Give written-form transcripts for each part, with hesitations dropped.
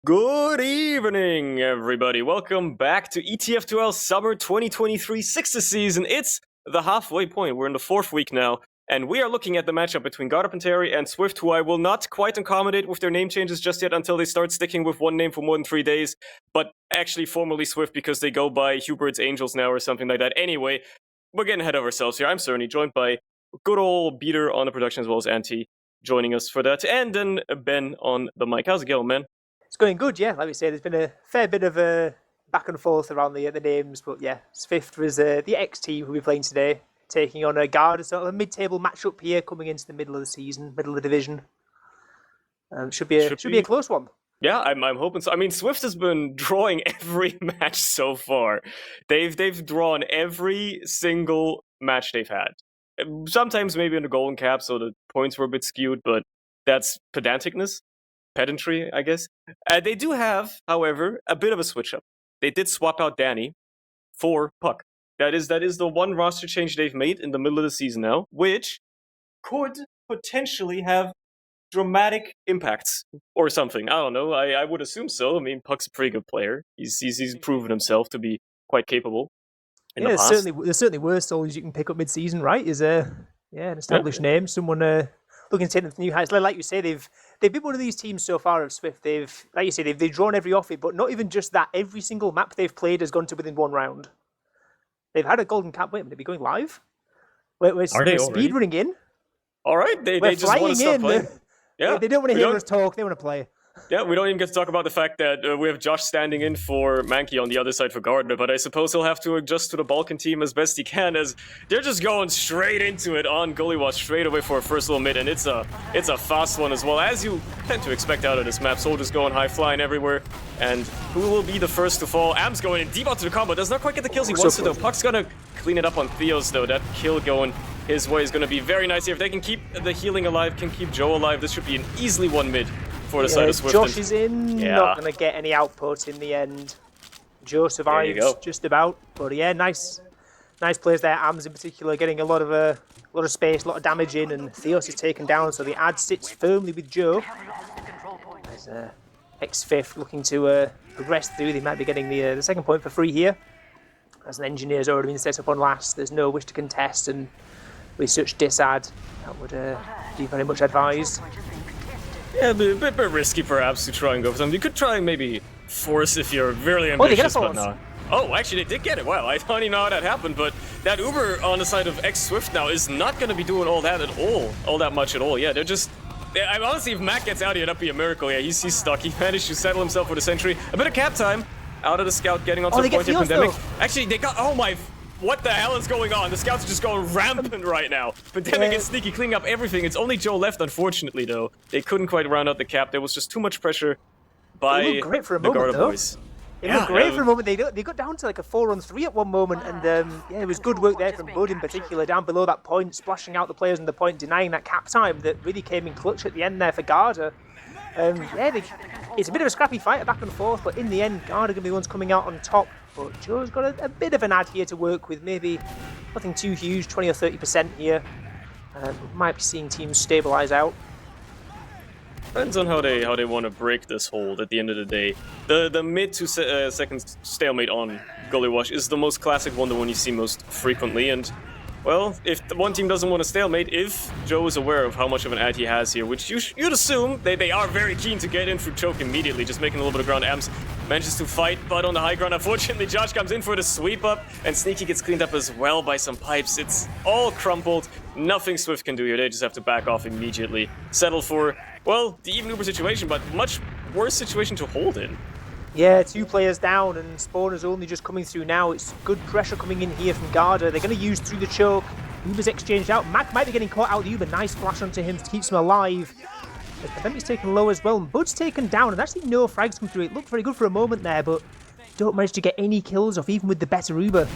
Good evening, everybody. Welcome back to ETF2L Summer 2023 6th season. It's the halfway point. We're in the 4th week now, and we are looking at the matchup between Garda Panteri and SVIFT, who I will not quite accommodate with their name changes just yet until they start sticking with one name for more than 3 days, but actually formerly SVIFT because they go by Hubert's Angels now or something like that. Anyway, we're getting ahead of ourselves here. I'm Cerny, joined by good old Beater on the production as well as Antti joining us for that, and then Ben on the mic. How's it going, man? It's going good, yeah. Like we say, there's been a fair bit of back and forth around the names, but yeah, SVIFT was the X team who we're playing today, taking on a Garda, sort of a mid-table matchup here, coming into the middle of the season, middle of the division. Should be a close one. Yeah, I'm hoping so. I mean, SVIFT has been drawing every match so far. They've drawn every single match they've had. Sometimes maybe in the golden cap, so the points were a bit skewed, but that's pedantry, I guess. They do have, however, a bit of a switch up. They did swap out Danny for Puck. That is the one roster change they've made in the middle of the season now, which could potentially have dramatic impacts or something. I don't know. I would assume so. I mean, Puck's a pretty good player. He's proven himself to be quite capable. There's certainly worse souls you can pick up mid-season, right? Is an established name, someone looking to take them to new heights. Like you say, they've been one of these teams so far of SVIFT. They've drawn every off it, but not even just that. Every single map they've played has gone to within one round. They've had a golden cap. Wait a minute, are we going live? We're speed running in. All right, they just want to stop playing. Yeah, they don't want to hear us talk. They want to play. Yeah, we don't even get to talk about the fact that we have Josh standing in for Mankey on the other side for Gardner, but I suppose he'll have to adjust to the Balkan team as best he can, as they're just going straight into it on Gullywash straight away for a first little mid, and it's a fast one as well, as you tend to expect out of this map. Soldiers going high, flying everywhere, and who will be the first to fall? Am's going in deep onto the combo, does not quite get the kills he wants to though. Puck's gonna clean it up on Theos though. That kill going his way is gonna be very nice here. If they can keep the healing alive, can keep Joe alive, this should be an easily one mid. Josh is in, not going to get any output in the end. Joe survives just about, but yeah, nice plays there. Ams in particular getting a lot of space, a lot of damage in, and Theos is taken down, so the ad sits firmly with Joe. There's X5 looking to progress through. They might be getting the second point for free here, as an engineer's already been set up on last. There's no wish to contest, and with such disad, that would be very much advised. Yeah, a bit risky perhaps to try and go for something. You could try and maybe force if you're really ambitious, but no. Oh, actually they did get it. Wow, I don't even know how that happened, but that Uber on the side of X-Swift now is not going to be doing all that much at all. Yeah, they're just... honestly, if Mac gets out of here, that'd be a miracle. Yeah, he's stuck. He managed to settle himself with a sentry. A bit of cap time. Out of the scout, getting onto the point here, Pandemic. Actually, they got... Oh my... What the hell is going on? The scouts are just going rampant right now. Pandemic and Sneaky cleaning up everything. It's only Joe left, unfortunately, though. They couldn't quite round out the cap. There was just too much pressure by the Garda boys. It looked great for a moment. They got down to like a 4-on-3 at one moment, and it was good work there from Bud in particular, down below that point, splashing out the players on the point, denying that cap time that really came in clutch at the end there for Garda. It's a bit of a scrappy fight, back and forth, but in the end, Garda are going to be the ones coming out on top. But Joe's got a bit of an ad here to work with, maybe nothing too huge, 20 or 30% here. Might be seeing teams stabilise out. Depends on how they want to break this hold at the end of the day. The mid to second stalemate on Gullywash is the most classic one, the one you see most frequently, and well, if the one team doesn't want to stalemate, if Joe is aware of how much of an ad he has here, which you'd assume they are very keen to get in through choke immediately, just making a little bit of ground. Ams manages to fight, but on the high ground, unfortunately, Josh comes in for the sweep up, and Sneaky gets cleaned up as well by some pipes. It's all crumpled. Nothing Swift can do here. They just have to back off immediately. Settle for, well, the even Uber situation, but much worse situation to hold in. Yeah, 2 players down, and Spawner's only just coming through now. It's good pressure coming in here from Garda. They're going to use through the choke. Uber's exchanged out. Mac might be getting caught out of the Uber. Nice flash onto him, keeps him alive. The Pandemic's taken low as well, and Bud's taken down, and actually no frags come through. It looked very good for a moment there, but don't manage to get any kills off, even with the better Uber.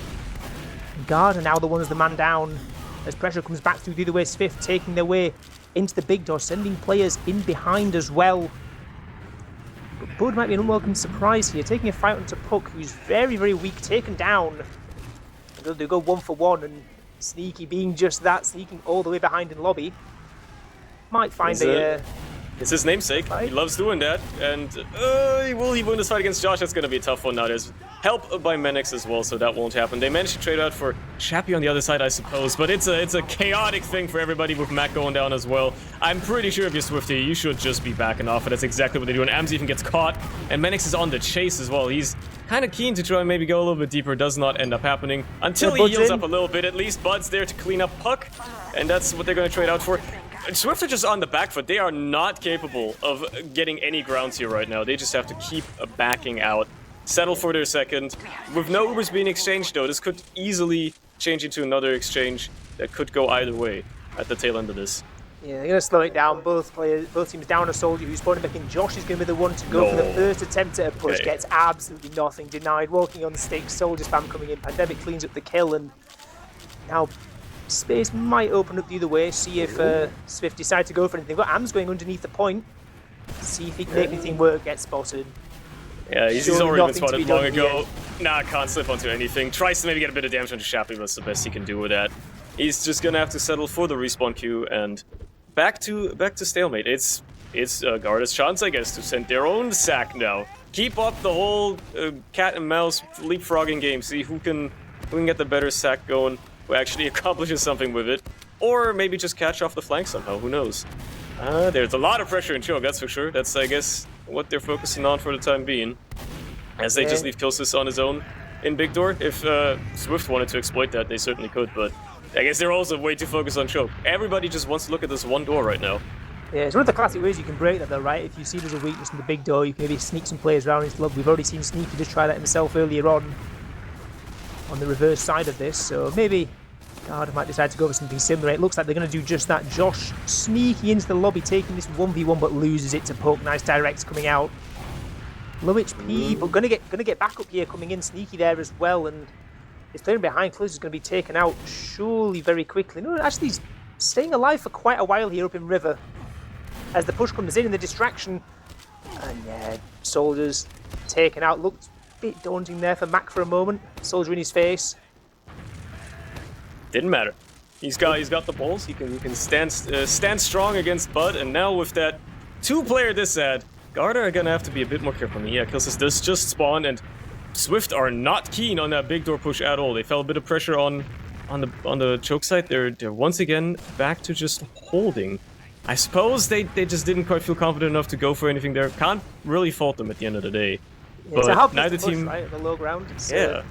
Garda now the one's the man down, as pressure comes back through the other way. SVIFT taking their way into the big door, sending players in behind as well. But Bud might be an unwelcome surprise here, taking a fight onto Puck, who's very, very weak, taken down. They go 1-for-1, and Sneaky being just that, sneaking all the way behind in lobby. Might find a It's his namesake. He loves doing that. And will he win this fight against Josh? That's going to be a tough one now. There's help by Menix as well, so that won't happen. They managed to trade out for Chappie on the other side, I suppose. But it's a chaotic thing for everybody with Mac going down as well. I'm pretty sure if you're Swifty, you should just be backing off. And that's exactly what they do. And Ams even gets caught. And Menix is on the chase as well. He's kind of keen to try and maybe go a little bit deeper. Does not end up happening until he heals up a little bit. At least Bud's there to clean up Puck. And that's what they're going to trade out for. Swift are just on the back foot. They are not capable of getting any grounds here right now. They just have to keep backing out. Settle for their second. With no Ubers being exchanged, though, this could easily change into another exchange that could go either way at the tail end of this. Yeah, they're going to slow it down. Both teams down a soldier who's spawning back in. Josh is going to be the one to go for the first attempt at a push. Gets absolutely nothing. Denied. Walking on the sticks. Soldier spam coming in. Pandemic cleans up the kill, and now space might open up the other way. See if Swift decide to go for anything. But Am's going underneath the point. See if he can make anything work. Get spotted. Yeah, he's already been spotted long ago. Nah, can't slip onto anything. Tries to maybe get a bit of damage onto Shapley, but that's the best he can do with that. He's just gonna have to settle for the respawn queue and back to stalemate. It's Garda's chance, I guess, to send their own sack now. Keep up the whole cat and mouse leapfrogging game. See who can get the better sack going, who actually accomplishes something with it, or maybe just catch off the flank somehow. Who knows? There's a lot of pressure in choke, that's for sure. That's, I guess, what they're focusing on for the time being, as they just leave Killsys on his own in Big Door. If Swift wanted to exploit that, they certainly could, but I guess they're also way too focused on choke. Everybody just wants to look at this one door right now. Yeah, it's one of the classic ways you can break that though, right? If you see there's a weakness in the big door, you can maybe sneak some players around his glove. We've already seen Sneaky just try that himself earlier on the reverse side of this, so maybe Garda might decide to go for something similar. It looks like they're going to do just that. Josh sneaky into the lobby, taking this 1v1, but loses it to Puck. Nice direct coming out. Low HP, but gonna get back up here, coming in Sneaky there as well, and his player behind Close is going to be taken out surely very quickly. No, actually he's staying alive for quite a while here up in River as the push comes in the distraction, and yeah, Soldiers taken out. Looked a bit daunting there for Mac for a moment. Soldier in his face. Didn't matter. He's got the balls. He can stand strong against Bud, and now with that two-player this ad, Garda are gonna have to be a bit more careful. Yeah, Killsys does just spawn, and Swift are not keen on that big door push at all. They felt a bit of pressure on the choke side. They're once again back to just holding. I suppose they just didn't quite feel confident enough to go for anything there. Can't really fault them at the end of the day. Yeah, but neither push, team, right, at the low ground. Yeah.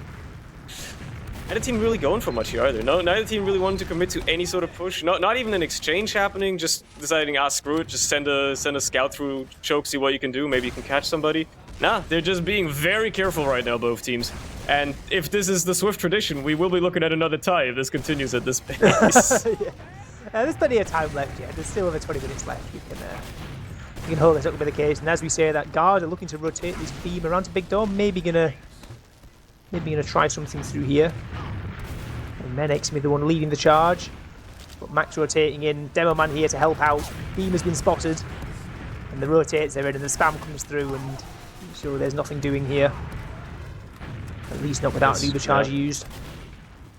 Neither team really going for much here either. No, neither team really wanted to commit to any sort of push. Not even an exchange happening. Just deciding, screw it. Just send a scout through choke, see what you can do. Maybe you can catch somebody. Nah, they're just being very careful right now, both teams. And if this is the Swift tradition, we will be looking at another tie if this continues at this pace. Yeah. There's plenty of time left yet. There's still over 20 minutes left. You can hold this up to be the case. And as we say, that guard are looking to rotate this beam around to Big Dome. Maybe gonna try something through here. And Menix may be the one leading the charge. But Max rotating in. Demo Man here to help out. Beam has been spotted. And the rotates are in and the spam comes through, and so there's nothing doing here. At least not without the charge used.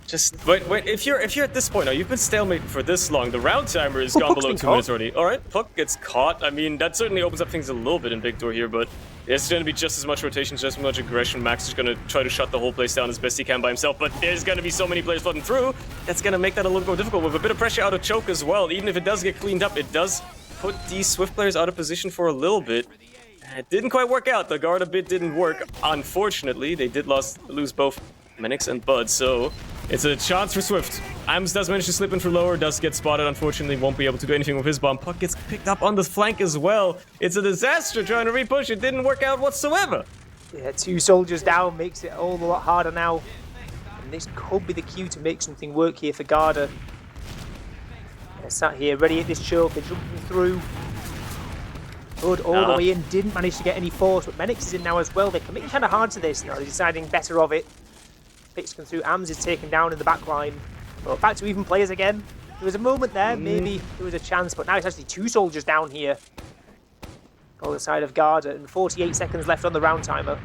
Just wait. If you're at this point now, you've been stalemating for this long. The round timer is gone below 2 minutes already. All right, Puck gets caught. I mean, that certainly opens up things a little bit in Big Door here, but there's going to be just as much rotation, just as much aggression. Max is going to try to shut the whole place down as best he can by himself, but there's going to be so many players flooding through. That's going to make that a little more difficult with a bit of pressure out of choke as well. Even if it does get cleaned up, it does put these Swift players out of position for a little bit. It didn't quite work out. The Garda bit didn't work. Unfortunately, they did lose both Menix and Bud, so it's a chance for Swift. Ams does manage to slip in for lower, does get spotted, unfortunately won't be able to do anything with his bomb. Puck gets picked up on the flank as well. It's a disaster trying to repush. It didn't work out whatsoever. Yeah, 2 soldiers down makes it all a lot harder now. And this could be the cue to make something work here for Garda. They're sat here ready at this choke, they're jumping through. Bud all the way in, didn't manage to get any force, but Menix is in now as well. They're committing kind of hard to this now, they're deciding better of it. Picks come through, Ams is taken down in the back line. But back to even players again. There was a moment there, maybe there was a chance, but now it's actually 2 soldiers down here. On the side of Garda, and 48 seconds left on the round timer.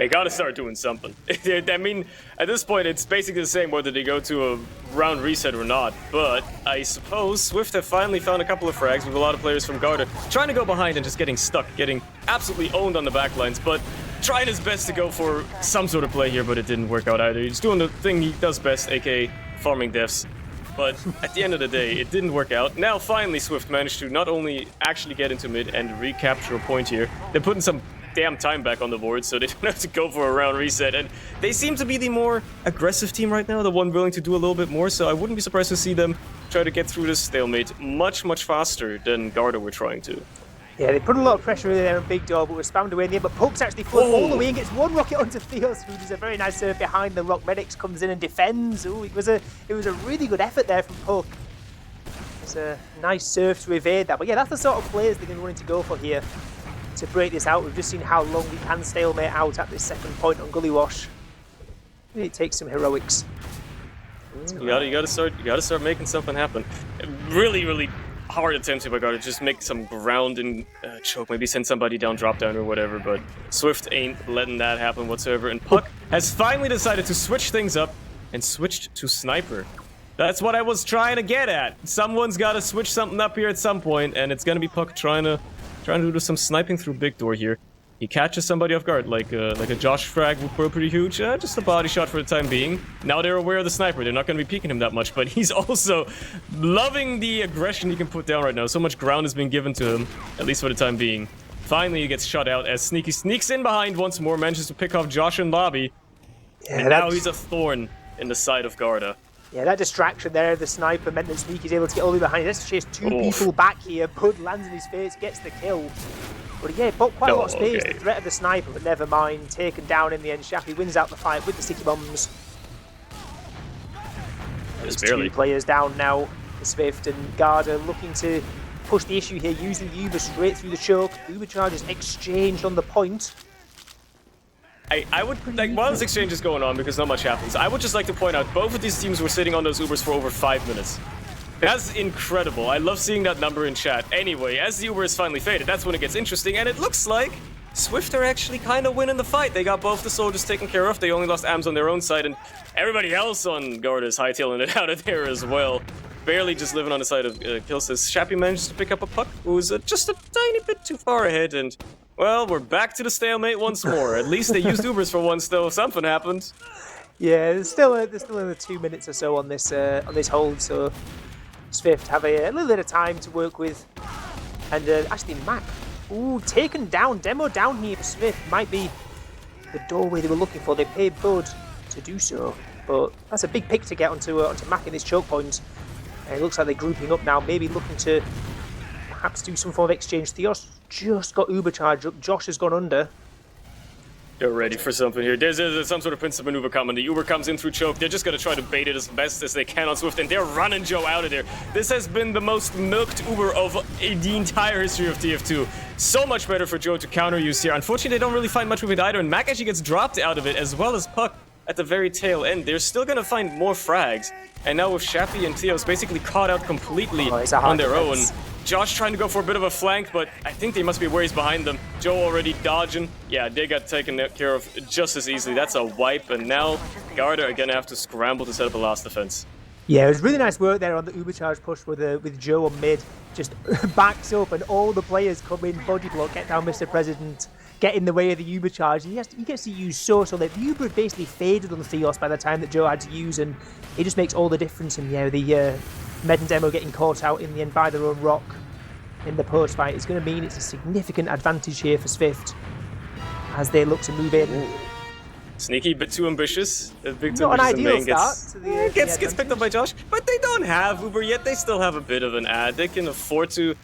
They gotta start doing something. I mean, at this point, it's basically the same whether they go to a round reset or not. But I suppose Swift have finally found a couple of frags with a lot of players from Garda trying to go behind and just getting stuck, getting absolutely owned on the backlines. But trying his best to go for some sort of play here, but it didn't work out either. He's doing the thing he does best, aka farming deaths. But at the end of the day, it didn't work out. Now, finally, Swift managed to not only actually get into mid and recapture a point here, they're putting some damn time back on the board, so they don't have to go for a round reset. And they seem to be the more aggressive team right now, the one willing to do a little bit more, so I wouldn't be surprised to see them try to get through this stalemate much, much faster than Garda were trying to. Yeah, they put a lot of pressure in there on Big Door, but was spammed away in the end. But Puck's actually flown all the way and gets one rocket onto Theos, who does a very nice serve behind the rock. Medics comes in and defends. Ooh, it was a really good effort there from Puck. It's a nice serve to evade that. But yeah, that's the sort of players they're going to be wanting to go for here to break this out. We've just seen how long we can stalemate out at this second point on Gullywash. It takes some heroics. You gotta start making something happen. Really hard attempt by Garda, just make some ground and choke, maybe send somebody down, drop down or whatever, but Swift ain't letting that happen whatsoever, and Puck has finally decided to switch things up and switched to Sniper. That's what I was trying to get at. Someone's gotta switch something up here at some point, and it's gonna be Puck trying to do some sniping through Big Door here. He catches somebody off guard, like a Josh frag would grow pretty huge. Just a body shot for the time being. Now they're aware of the sniper. They're not going to be peeking him that much, but he's also loving the aggression he can put down right now. So much ground has been given to him, at least for the time being. Finally, he gets shut out as Sneaky sneaks in behind once more, manages to pick off Josh in lobby. Yeah, and now he's a thorn in the side of Garda. Yeah, that distraction there, the sniper, meant that Sneaky's able to get all the way behind. He has to chase two people back here. Bud lands in his face, gets the kill. But yeah, bought quite a lot of space. The threat of the sniper, but never mind. Taken down in the end. Shappy wins out the fight with the sticky bombs. There's two players down now. SVIFT and Garda looking to push the issue here, using the Uber straight through the choke. Uber charges exchanged on the point. I would, like, while this exchange is going on, because not much happens, I would just like to point out both of these teams were sitting on those Ubers for over 5 minutes. That's incredible. I love seeing that number in chat. Anyway, as the Uber is finally faded, that's when it gets interesting, and it looks like Swift are actually kind of winning the fight. They got both the soldiers taken care of. They only lost AMS on their own side, and everybody else on Garda is hightailing it out of there as well. Barely just living on the side of kills. As Shappy manages to pick up a Puck, who's just a tiny bit too far ahead, and well, we're back to the stalemate once more. At least they used Ubers for once, though. Something happened. Yeah, there's still another 2 minutes or so on this hold, so SVIFT have a little bit of time to work with. And actually, Mac, taken down, demo down here for SVIFT. Might be the doorway they were looking for. They paid Bud to do so, but that's a big pick to get onto Mac in this choke point. And it looks like they're grouping up now, maybe looking to perhaps do some form of exchange. Theos just got Uber charge up. Josh has gone under. They're ready for something here. There's some sort of principal maneuver coming. The Uber comes in through choke. They're just going to try to bait it as best as they can on Swift, and they're running Joe out of there. This has been the most milked Uber of the entire history of TF2. So much better for Joe to counter use here. Unfortunately, they don't really find much with it either, and Mac actually gets dropped out of it, as well as Puck at the very tail end. They're still going to find more frags, and now with Shappy and Theos basically caught out completely on their own. Josh trying to go for a bit of a flank, but I think they must be where he's behind them. Joe already dodging. Yeah, they got taken care of just as easily. That's a wipe, and now Garda are gonna have to scramble to set up a last defense. Yeah, it was really nice work there on the Uber charge push with Joe on mid. Just backs up, and all the players come in, body block, get down Mr. President, get in the way of the Uber charge. And he gets to use so late. The Uber basically faded on Theos by the time that Joe had to use, and it just makes all the difference. And yeah, the Med and Demo getting caught out in the end by their own rock in the post fight is going to mean it's a significant advantage here for SVIFT as they look to move in. Ooh. Sneaky, bit too ambitious. Not an ideal start. Gets picked up by Josh, but they don't have Uber yet. They still have a bit of an ad. They can afford to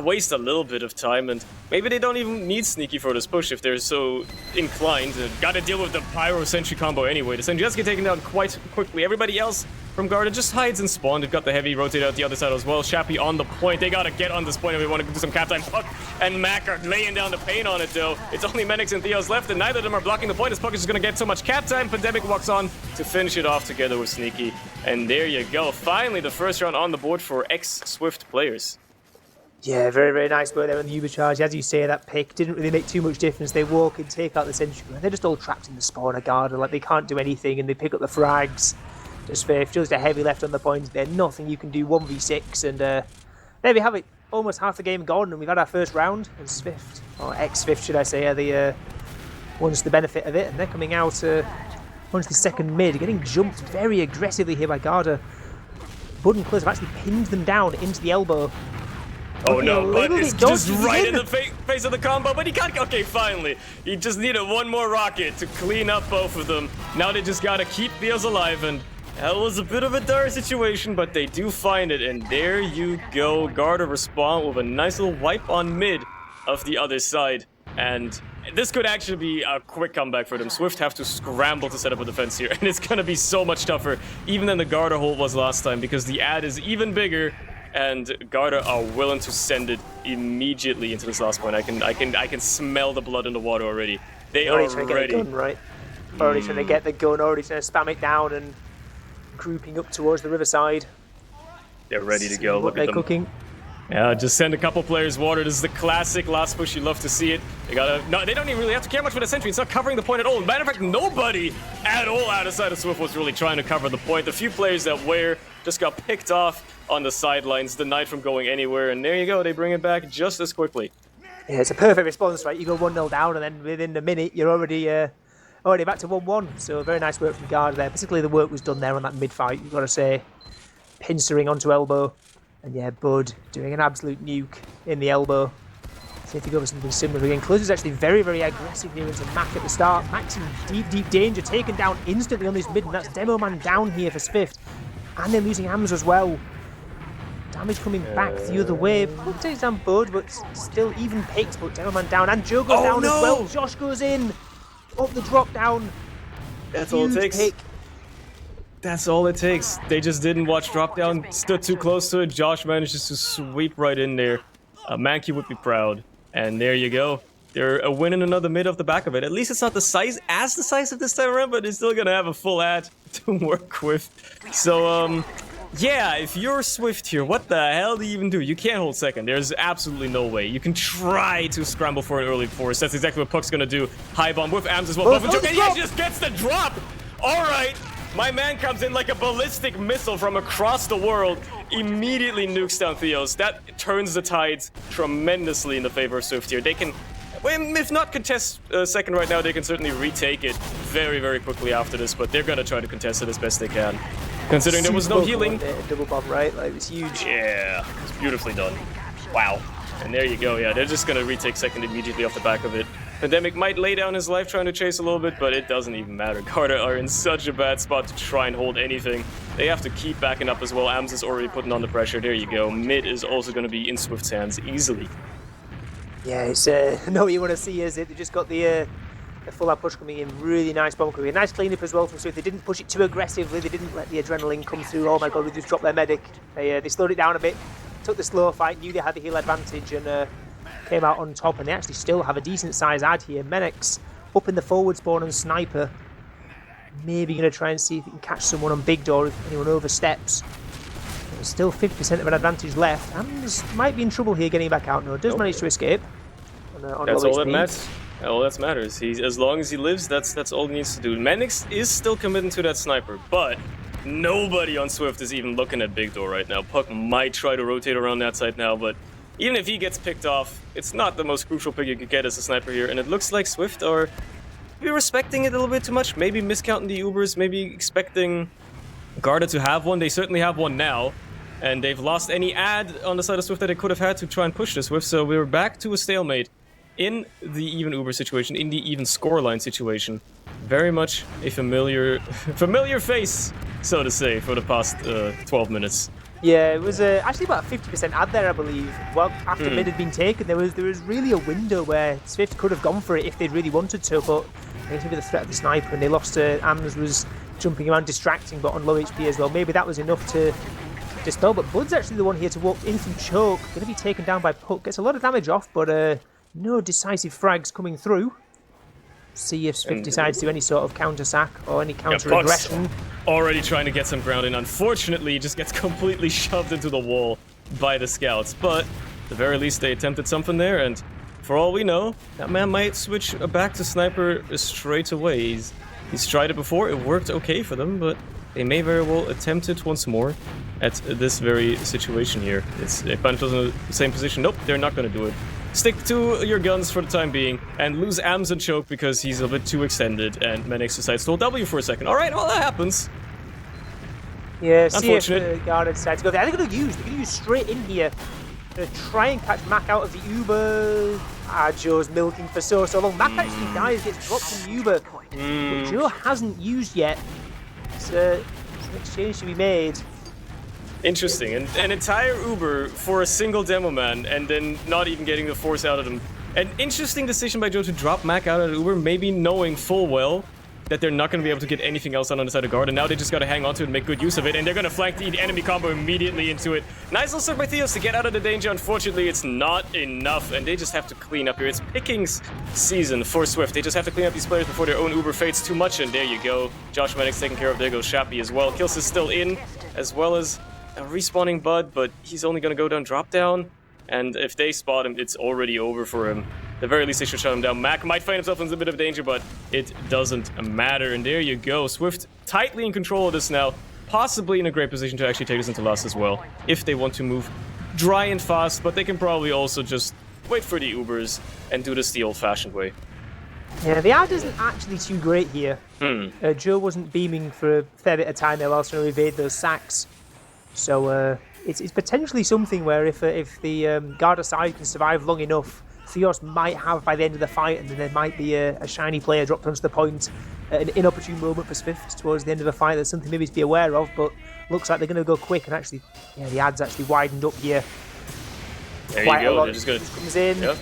waste a little bit of time, and maybe they don't even need Sneaky for this push if they're so inclined. Gotta deal with the Pyro Sentry combo anyway. The Sentry does get taken down quite quickly. Everybody else from Garda just hides and spawn. They've got the heavy rotate out the other side as well. Shappy on the point. They gotta get on this point if they want to do some cap time. Puck and Mac are laying down the pain on it though. It's only Menix and Theos left, and neither of them are blocking the point as Puck is just gonna get so much cap time. Pandemic walks on to finish it off together with Sneaky. And there you go. Finally, the first round on the board for ex-Swift players. Yeah, very, very nice work there on the Uber charge. As you say, that pick didn't really make too much difference. They walk and take out the sentry, and they're just all trapped in the spawner Garda. Like, they can't do anything, and they pick up the frags. Just SVIFT, just a heavy left on the points there. Nothing you can do, 1v6, and there we have it. Almost half the game gone, and we've had our first round. And SVIFT, or ex-SVIFT should I say, are the ones to the benefit of it, and they're coming out onto the second mid, getting jumped very aggressively here by Garda. Bud and Cliz have actually pinned them down into the elbow. Oh no, but it's just right in the face of the combo, but he can't. Okay, finally. He just needed one more rocket to clean up both of them. Now they just gotta keep Theos alive, and that was a bit of a dire situation, but they do find it, and there you go. Garda respond with a nice little wipe on mid of the other side, and this could actually be a quick comeback for them. SVIFT have to scramble to set up a defense here, and it's gonna be so much tougher, even than the Garda hold was last time, because the ad is even bigger. And Garda are willing to send it immediately into this last point. I can smell the blood in the water already. They are trying to ready. get the gun, right? Already trying to get the gun, already trying to spam it down and grouping up towards the riverside. They're ready to go. Look at them. Cooking. Yeah, just send a couple players water. This is the classic last push. You love to see it. They gotta. No, they don't even really have to care much for the sentry. It's not covering the point at all. Matter of fact, nobody at all outside of SVIFT was really trying to cover the point. The few players that were just got picked off on the sidelines, denied from going anywhere, and there you go. They bring it back just as quickly. Yeah, it's a perfect response, right? You go 1-0 down, and then within a minute, you're already back to 1-1. So very nice work from Garda there. Particularly the work was done there on that mid-fight, you've got to say. Pincering onto elbow. And yeah, Bud doing an absolute nuke in the elbow. See if he goes for something similar again. Close is actually very, very aggressive here into Mac at the start. Mac's in deep, deep danger, taken down instantly on this mid, and that's Demo Man down here for SVIFT. And they're losing Ams as well. Damage coming back the other way. Bud takes down Bud, but still even picks, but Demo Man down. And Joe goes down as well. Josh goes in. Up the drop down. That's all it takes. Pick. That's all it takes. They just didn't watch drop down, stood too close to it. Josh manages to sweep right in there. Mankey would be proud. And there you go. They're winning another mid off the back of it. At least it's not the size of this time around, but it's still gonna have a full ad to work with. So, yeah, if you're SVIFT here, what the hell do you even do? You can't hold second. There's absolutely no way. You can try to scramble for an early force. That's exactly what Puck's gonna do. High bomb with Ams as well. And he just gets the drop! Alright! My man comes in like a ballistic missile from across the world, immediately nukes down Theos. That turns the tides tremendously in the favor of SVIFT here. They can, if not contest second right now, they can certainly retake it very, very quickly after this, but they're gonna try to contest it as best they can. Considering there was no healing. Double bomb, right? Like, it was huge. Yeah, it's beautifully done. Wow. And there you go, yeah, they're just gonna retake second immediately off the back of it. Pandemic might lay down his life trying to chase a little bit, but it doesn't even matter. Garda are in such a bad spot to try and hold anything. They have to keep backing up as well. Ams is already putting on the pressure. There you go. Mid is also going to be in SVIFT's hands easily. Yeah, it's no, what you want to see is it. They just got the full out push coming in. Really nice bomb coming in. Nice cleanup as well from SVIFT. They didn't push it too aggressively. They didn't let the adrenaline come through. Oh my god, they just dropped their medic. They slowed it down a bit. Took the slow fight. Knew they had the heal advantage and came out on top, and they actually still have a decent size ad here. Menix up in the forward spawn and Sniper. Maybe going to try and see if he can catch someone on Big Door if anyone oversteps. There's still 50% of an advantage left. Ams might be in trouble here getting back out. No, does manage to escape. On that's all that matters. All that matters. As long as he lives, that's all he needs to do. Menix is still committing to that Sniper, but nobody on SVIFT is even looking at Big Door right now. Puck might try to rotate around that side now, but even if he gets picked off, it's not the most crucial pick you could get as a sniper here, and it looks like SVIFT are maybe respecting it a little bit too much, maybe miscounting the Ubers, maybe expecting Garda to have one. They certainly have one now, and they've lost any ad on the side of SVIFT that they could have had to try and push this with, so we're back to a stalemate in the even Uber situation, in the even scoreline situation. Very much a familiar face, so to say, for the past 12 minutes. Yeah, it was actually about a 50% ad there, I believe. Well, after mid had been taken, there was really a window where SVIFT could have gone for it if they'd really wanted to, but I guess maybe the threat of the sniper, and they lost Ams was jumping around, distracting, but on low HP as well. Maybe that was enough to dispel, but Bud's actually the one here to walk in from choke. Going to be taken down by Puck. Gets a lot of damage off, but no decisive frags coming through. See if SVIFT decides to do any sort of counter-sack or any counter-aggression. Already trying to get some ground in. Unfortunately, he just gets completely shoved into the wall by the scouts. But the very least, they attempted something there, and for all we know, that man might switch back to sniper straight away. He's tried it before, it worked okay for them, but they may very well attempt it once more at this very situation here. It's Panto's in the same position. Nope, they're not going to do it. Stick to your guns for the time being, and lose Ams and Choke because he's a bit too extended, and Menix decides to hold W for a second. Alright, well, that happens. Yeah, see if Garda decides to go there. They're going to use straight in here. They're going to try and catch Mac out of the Uber. Joe's milking for so long. Mac actually dies, gets dropped from the Uber. But Joe hasn't used yet. It's an exchange to be made. Interesting. And an entire Uber for a single demo man, and then not even getting the force out of them. An interesting decision by Joe to drop Mac out of the Uber, maybe knowing full well that they're not going to be able to get anything else on the side of Garda. Now they just got to hang on to it and make good use of it, and they're going to flank the enemy combo immediately into it. Nice little serve by Theos to get out of the danger. Unfortunately, it's not enough, and they just have to clean up here. It's pickings season for Swift. They just have to clean up these players before their own Uber fades too much, and there you go. Josh Menix taken care of. There goes Shappy as well. Kills is still in, as well as a respawning Bud, but he's only going to go down drop down, and if they spot him, it's already over for him. At the very least, they should shut him down. Mac might find himself in a bit of danger, but it doesn't matter. And there you go. Swift tightly in control of this now. Possibly in a great position to actually take this into last as well, if they want to move dry and fast, but they can probably also just wait for the Ubers and do this the old-fashioned way. Yeah, the ad isn't actually too great here. Joe wasn't beaming for a fair bit of time there whilst trying to evade those sacks. So it's potentially something where if the Garda side can survive long enough, Theos might have by the end of the fight, and then there might be a shiny player dropped onto the point at an inopportune moment for Swift towards the end of the fight. That's something maybe to be aware of, but looks like they're going to go quick, and actually, yeah, the ad's actually widened up here. There you go. They're just going to comes in. Yep.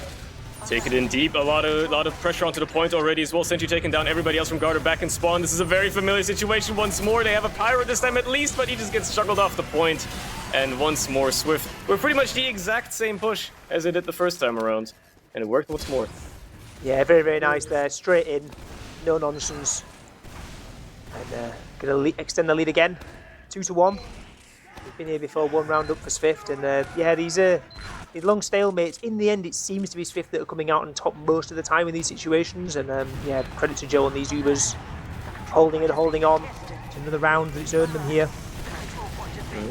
Take it in deep. A lot of pressure onto the point already as well. Sentry taking down everybody else from Garda back in spawn. This is a very familiar situation once more. They have a Pyro this time at least, but he just gets struggled off the point. And once more, Swift were pretty much the exact same push as they did the first time around. And it worked once more. Yeah, very, very nice there. Straight in. No nonsense. And going to extend the lead again. 2-1. We've been here before, one round up for Swift. And yeah, these long stalemates. In the end, it seems to be Swift that are coming out on top most of the time in these situations. And yeah, credit to Joe on these Ubers. Holding on. It's another round that's earned them here.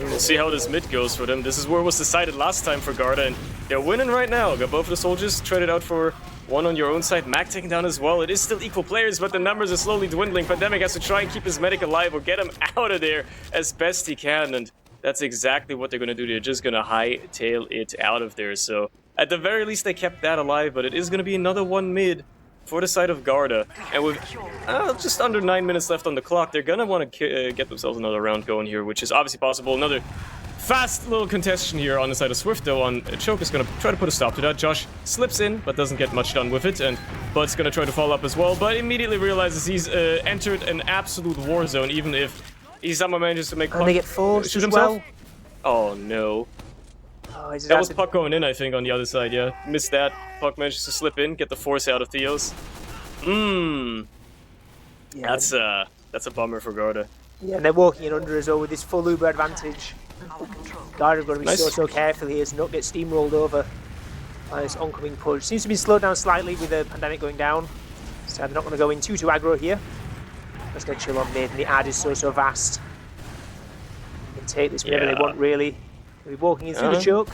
We'll see how this mid goes for them. This is where it was decided last time for Garda, and they're winning right now. Got both of the soldiers traded out for one on your own side. Mac taken down as well. It is still equal players, but the numbers are slowly dwindling. Pandemic has to try and keep his medic alive or get him out of there as best he can, and that's exactly what they're going to do. They're just going to hightail it out of there. So at the very least, they kept that alive, but it is going to be another one mid for the side of Garda. And with just under 9 minutes left on the clock, they're going to want to get themselves another round going here, which is obviously possible. Another fast little contestation here on the side of Swift, though. On Choke is going to try to put a stop to that. Josh slips in, but doesn't get much done with it. And Bud's going to try to follow up as well, but immediately realizes he's entered an absolute war zone, even if Izama manages to make Puck get forced shoot as himself. Well. Oh, no. Oh, that was Puck going in, I think, on the other side, yeah. Missed that. Puck manages to slip in, get the force out of Theos. Yeah, that's a bummer for Garda. Yeah, and they're walking in under as well with this full Uber advantage. Garda's got to be so careful here to not get steamrolled over by this oncoming push. Seems to be slowed down slightly with the pandemic going down. So they're not going to go in too aggro here. Just going to chill on mid, and the ad is so vast. They can take this whenever they want, really. They'll be walking in through the choke.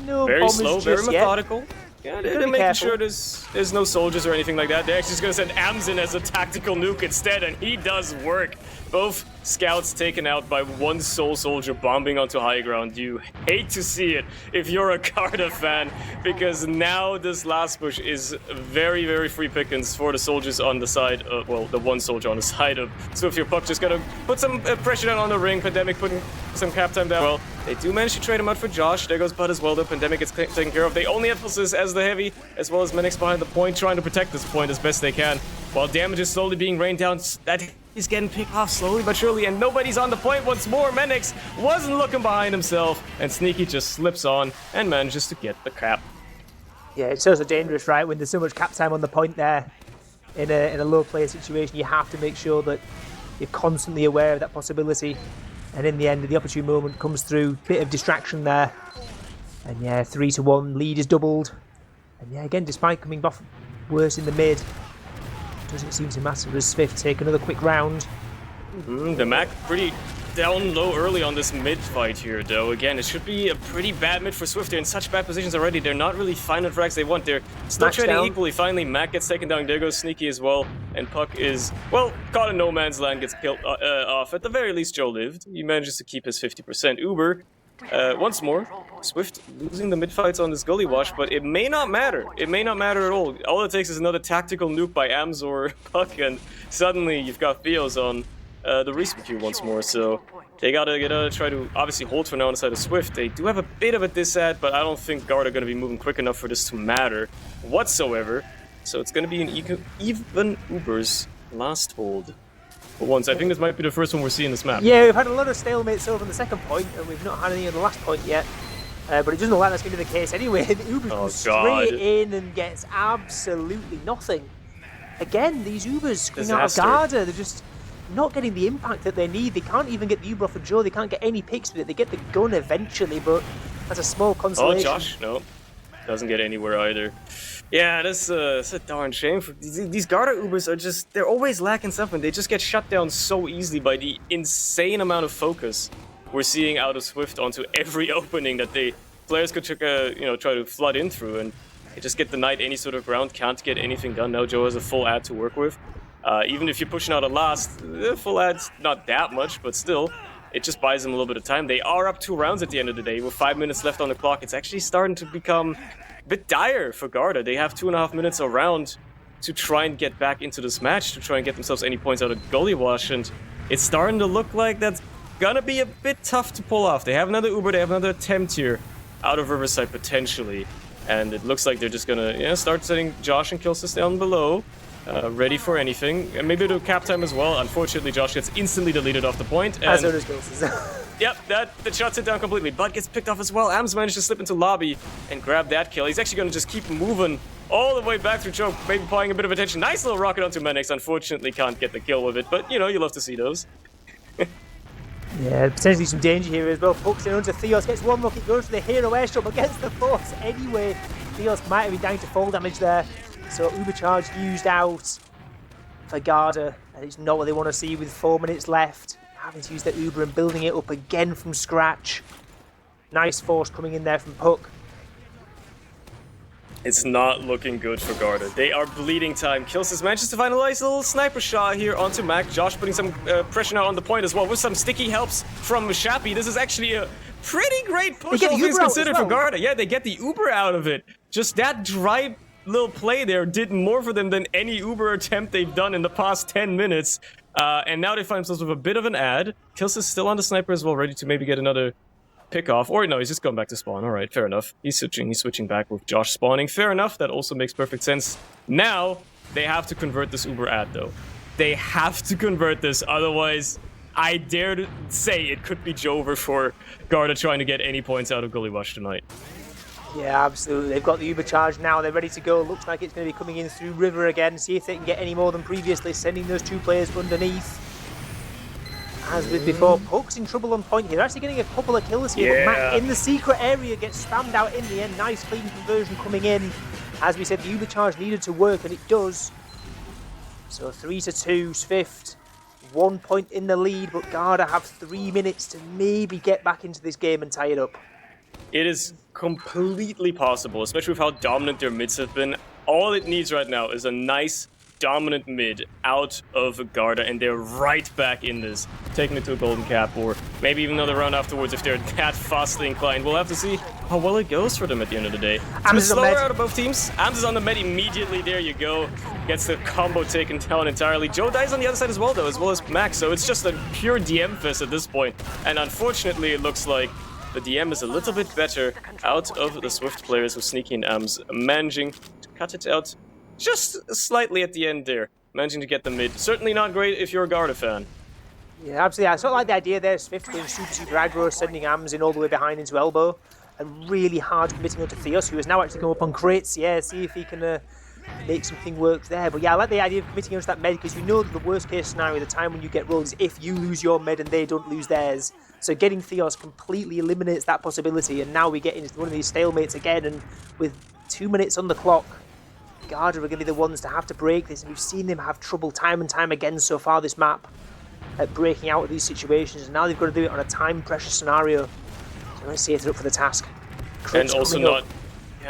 No very bombers slow, just very yet. methodical. Yeah, they're making sure there's no soldiers or anything like that. They're actually just going to send Ams in as a tactical nuke instead, and he does work. Both scouts taken out by one sole soldier bombing onto high ground. You hate to see it if you're a Garda fan, because now this last push is very, very free pickings for the soldiers on the side of, well, the one soldier on the side of Swift. Your Puck just going to put some pressure down on the ring. Pandemic putting some cap time down. Well, they do manage to trade him out for Josh. There goes Bud as well, though. Pandemic gets taken care of. They only have Pulses as the heavy, as well as Menix behind the point, trying to protect this point as best they can, while damage is slowly being rained down. That is getting picked off slowly but surely, and nobody's on the point once more. Menix wasn't looking behind himself, and Sneaky just slips on and manages to get the cap. Yeah, it's so dangerous, right? When there's so much cap time on the point there, in a low player situation, you have to make sure that you're constantly aware of that possibility. And in the end, the opportune moment comes through. Bit of distraction there. And yeah, 3-1, lead is doubled. And yeah, again, despite coming off worse in the mid, doesn't seem to matter as SVIFT take another quick round. The Mac pretty down low early on this mid fight here, though. Again, it should be a pretty bad mid for SVIFT. They're in such bad positions already. They're not really finding frags they want. They're still trading equally. Finally, Mac gets taken down. There goes Sneaky as well. And Puck is, well, caught in no man's land, gets killed off. At the very least, Joe lived. He manages to keep his 50%. Uber, once more, SVIFT losing the mid fights on this Gullywash, but it may not matter. It may not matter at all. All it takes is another tactical nuke by Ams or Puck, and suddenly you've got Theos on the respawn queue once more, so they gotta try to obviously hold for now on the side of SVIFT. They do have a bit of a disad, but I don't think Garda are gonna be moving quick enough for this to matter whatsoever. So it's gonna be an even Uber's last hold for once. I think this might be the first one we're seeing this map. Yeah, we've had a lot of stalemates over on the second point, and we've not had any on the last point yet. But it doesn't look like that's going to be the case anyway. Uber goes straight in and gets absolutely nothing. Again, these Ubers coming out of Garda, they're just not getting the impact that they need. They can't even get the Uber off of Joe. They can't get any picks with it. They get the gun eventually, but that's a small consolation. Oh, Josh, no. Doesn't get anywhere either. Yeah, that's a darn shame. These Garda Ubers are just, they're always lacking something. They just get shut down so easily by the insane amount of focus we're seeing out of SVIFT onto every opening that players could try to flood in through, and they just get denied any sort of ground, can't get anything done. Now Joe has a full ad to work with. Even if you're pushing out a last, full ad's not that much, but still, it just buys them a little bit of time. They are up 2 rounds at the end of the day. With 5 minutes left on the clock, it's actually starting to become a bit dire for Garda. They have 2.5 minutes a round to try and get back into this match, to try and get themselves any points out of Gullywash, and it's starting to look like that's gonna be a bit tough to pull off. They have another Uber, they have another attempt here out of Riverside potentially, and it looks like they're just gonna start setting Josh and Killsis down below, ready for anything, and maybe do cap time as well. Unfortunately, Josh gets instantly deleted off the point, and as so does Killsis. Yep, that shuts it down completely. Bud gets picked off as well. Ams managed to slip into lobby and grab that kill. He's actually going to just keep moving all the way back through choke, maybe paying a bit of attention. Nice little rocket onto Menix. Unfortunately, can't get the kill with it, but you love to see those. Yeah, potentially some danger here as well. Pucks in onto Theos, gets one look, it goes for the hero airstrike, but gets the force anyway. Theos might have been down to full damage there. So Uber charge used out for Garda, and it's not what they want to see with 4 minutes left. Having to use their Uber and building it up again from scratch. Nice force coming in there from Puck. It's not looking good for Garda. They are bleeding time. Killsis manages to find a nice little sniper shot here onto Mac. Josh putting some pressure now on the point as well with some sticky helps from Shappy. This is actually a pretty great push, all things considered, for Garda. Yeah, they get the Uber out of it. Just that dry little play there did more for them than any Uber attempt they've done in the past 10 minutes. And now they find themselves with a bit of an ad. Killsis still on the sniper as well, ready to maybe get another pick off. Or no, he's just going back to spawn. Alright, fair enough. He's switching back with Josh spawning. Fair enough, that also makes perfect sense. Now, they have to convert this Uber ad though. They have to convert this, otherwise I dare to say it could be Jover for Garda trying to get any points out of Gullywash tonight. Yeah, absolutely. They've got the Uber charge now. They're ready to go. Looks like it's going to be coming in through River again. See if they can get any more than previously, sending those 2 players underneath. As with before, Puck's in trouble on point here. They're actually getting a couple of kills here, but Matt in the secret area gets spammed out in the end. Nice clean conversion coming in. As we said, the Uber charge needed to work, and it does. So 3-2, SVIFT. 1 point in the lead, but Garda have 3 minutes to maybe get back into this game and tie it up. It is completely possible, especially with how dominant their mids have been. All it needs right now is a nice, dominant mid out of Garda, and they're right back in this, taking it to a golden cap, or maybe even another round afterwards if they're that fastly inclined. We'll have to see how well it goes for them at the end of the day. It's a bit slower out of both teams. Ams is on the med immediately. There you go. Gets the combo taken down entirely. Joe dies on the other side as well, though, as well as Max, so it's just a pure DM fest at this point. And unfortunately, it looks like the DM is a little bit better out of the SVIFT players, with Sneaky and Ams managing to cut it out just slightly at the end there. Managing to get the mid. Certainly not great if you're a Garda fan. Yeah, absolutely. I sort of like the idea there. SVIFT going super aggro, sending Ams in all the way behind into elbow, and really hard committing onto Theos, who has now actually come up on crates. Yeah, see if he can make something work there. But yeah, I like the idea of committing against that med, because you know that the worst case scenario, the time when you get rolled, is if you lose your med and they don't lose theirs. So getting Theos completely eliminates that possibility, and now we get into one of these stalemates again, and with 2 minutes on the clock, Garda are going to be the ones to have to break this, and we've seen them have trouble time and time again so far this map at breaking out of these situations, and now they've got to do it on a time pressure scenario. So let's see if they're up for the task. Crits and also coming up.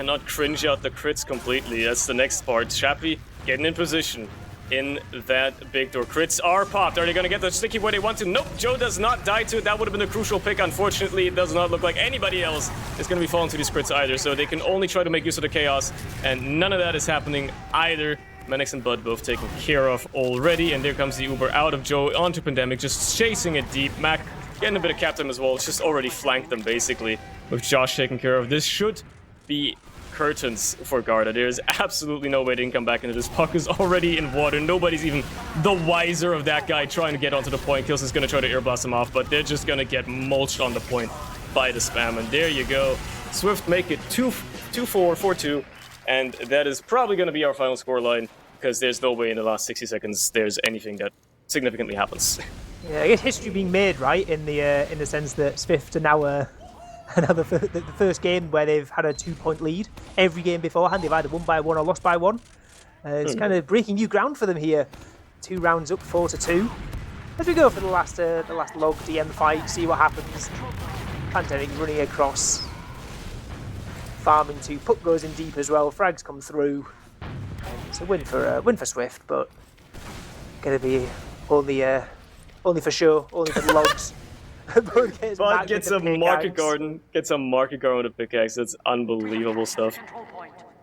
not cringe out the crits completely. That's the next part. Shappy getting in position in that big door. Crits are popped. Are they going to get the sticky where they want to? Nope, Joe does not die to it. That would have been a crucial pick. Unfortunately, it does not look like anybody else is going to be falling to these crits either, so they can only try to make use of the chaos, and none of that is happening either. Menix and Bud both taken care of already, and there comes the Uber out of Joe onto Pandemic, just chasing it deep. Mac getting a bit of Captain as well. It's just already flanked them, basically, with Josh taken care of. This should be curtains for Garda. There's absolutely no way they can come back into this. Puck is already in water. Nobody's even the wiser of that guy trying to get onto the point. Kills is going to try to air blast him off, but they're just going to get mulched on the point by the spam. And there you go. Swift make it 2-4, 4-2. And that is probably going to be our final scoreline, because there's no way in the last 60 seconds there's anything that significantly happens. Yeah, I guess history being made, right, in the sense that SVIFT are now the first game where they've had a 2-point lead. Every game beforehand, they've either won by 1 or lost by 1. It's kind of breaking new ground for them here. 2 rounds up, 4-2. As we go for the last log DM fight, see what happens. Panteri running across, farming 2. Puck goes in deep as well. Frags come through. It's a win for Swift, but gonna be only for show, only for the logs. But gets a market garden, with a pickaxe. That's unbelievable stuff.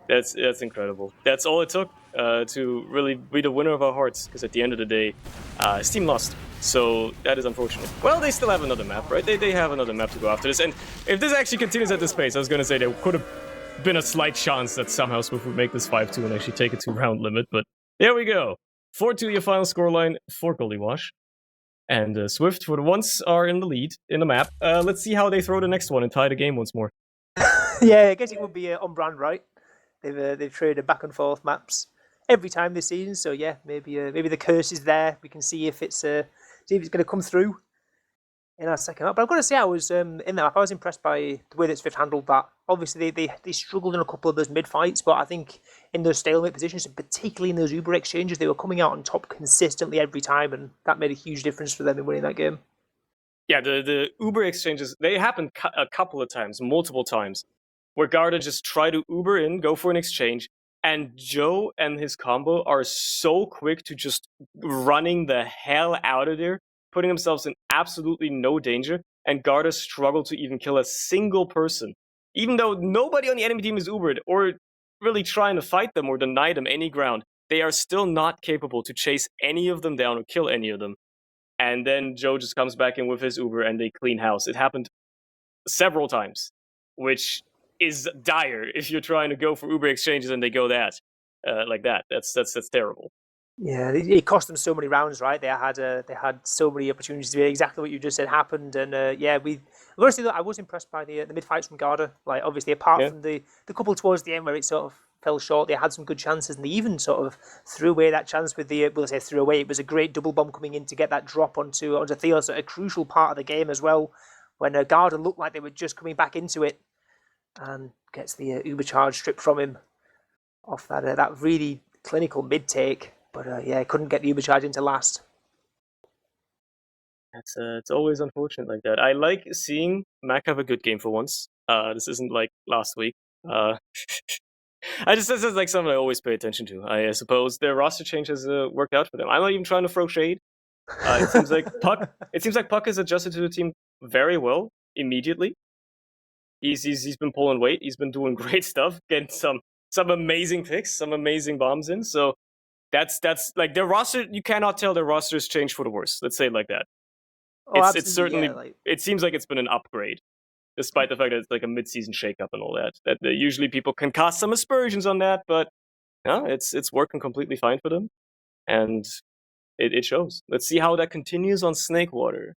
That's incredible. That's all it took to really be the winner of our hearts, because at the end of the day, his team lost. So that is unfortunate. Well, they still have another map, right? They have another map to go after this. And if this actually continues at this pace, I was going to say there could have been a slight chance that somehow Swift would make this 5-2 and actually take it to round limit. But there we go. 4-2 your final scoreline for Gullywash. And Swift, for the once, are in the lead in the map. Let's see how they throw the next one and tie the game once more. Yeah, I guess it would be on brand, right? They've traded back and forth maps every time this season, so yeah, maybe the curse is there. We can see if it's going to come through in our second map. But I've got to say, I was in that map. I was impressed by the way that Swift handled that. Obviously, they struggled in a couple of those mid fights, but I think in those stalemate positions, and particularly in those Uber exchanges, they were coming out on top consistently every time, and that made a huge difference for them in winning that game. Yeah, the Uber exchanges, they happened a couple of times, multiple times, where Garda just try to Uber in, go for an exchange, and Joe and his combo are so quick to just running the hell out of there, putting themselves in absolutely no danger, and Garda struggle to even kill a single person. Even though nobody on the enemy team is Ubered or really trying to fight them or deny them any ground, they are still not capable to chase any of them down or kill any of them. And then Joe just comes back in with his Uber and they clean house. It happened several times, which is dire if you're trying to go for Uber exchanges and they go like that. That's terrible. Yeah, it cost them so many rounds, right? They had so many opportunities to do exactly what you just said happened, and yeah, honestly, though, I was impressed by the mid fights from Garda. Like, obviously, apart from the couple towards the end where it sort of fell short, they had some good chances, and they even sort of threw away that chance with the threw away. It was a great double bomb coming in to get that drop onto Theos at a crucial part of the game as well, when Garda looked like they were just coming back into it, and gets the Uber charge stripped from him off that really clinical mid take. But yeah, couldn't get the Uber charge into last. It's always unfortunate like that. I like seeing Mac have a good game for once. This isn't like last week. This is like something I always pay attention to. I suppose their roster change has worked out for them. I'm not even trying to throw shade. It seems like Puck has adjusted to the team very well immediately. He's been pulling weight. He's been doing great stuff, getting some amazing picks, some amazing bombs in. So that's like their roster. You cannot tell their roster's changed for the worse. Let's say it like that. It's certainly. Yeah, it seems like it's been an upgrade, despite the fact that it's like a mid-season shakeup and all that. That usually people can cast some aspersions on that, but no, it's working completely fine for them, and it shows. Let's see how that continues on Snakewater.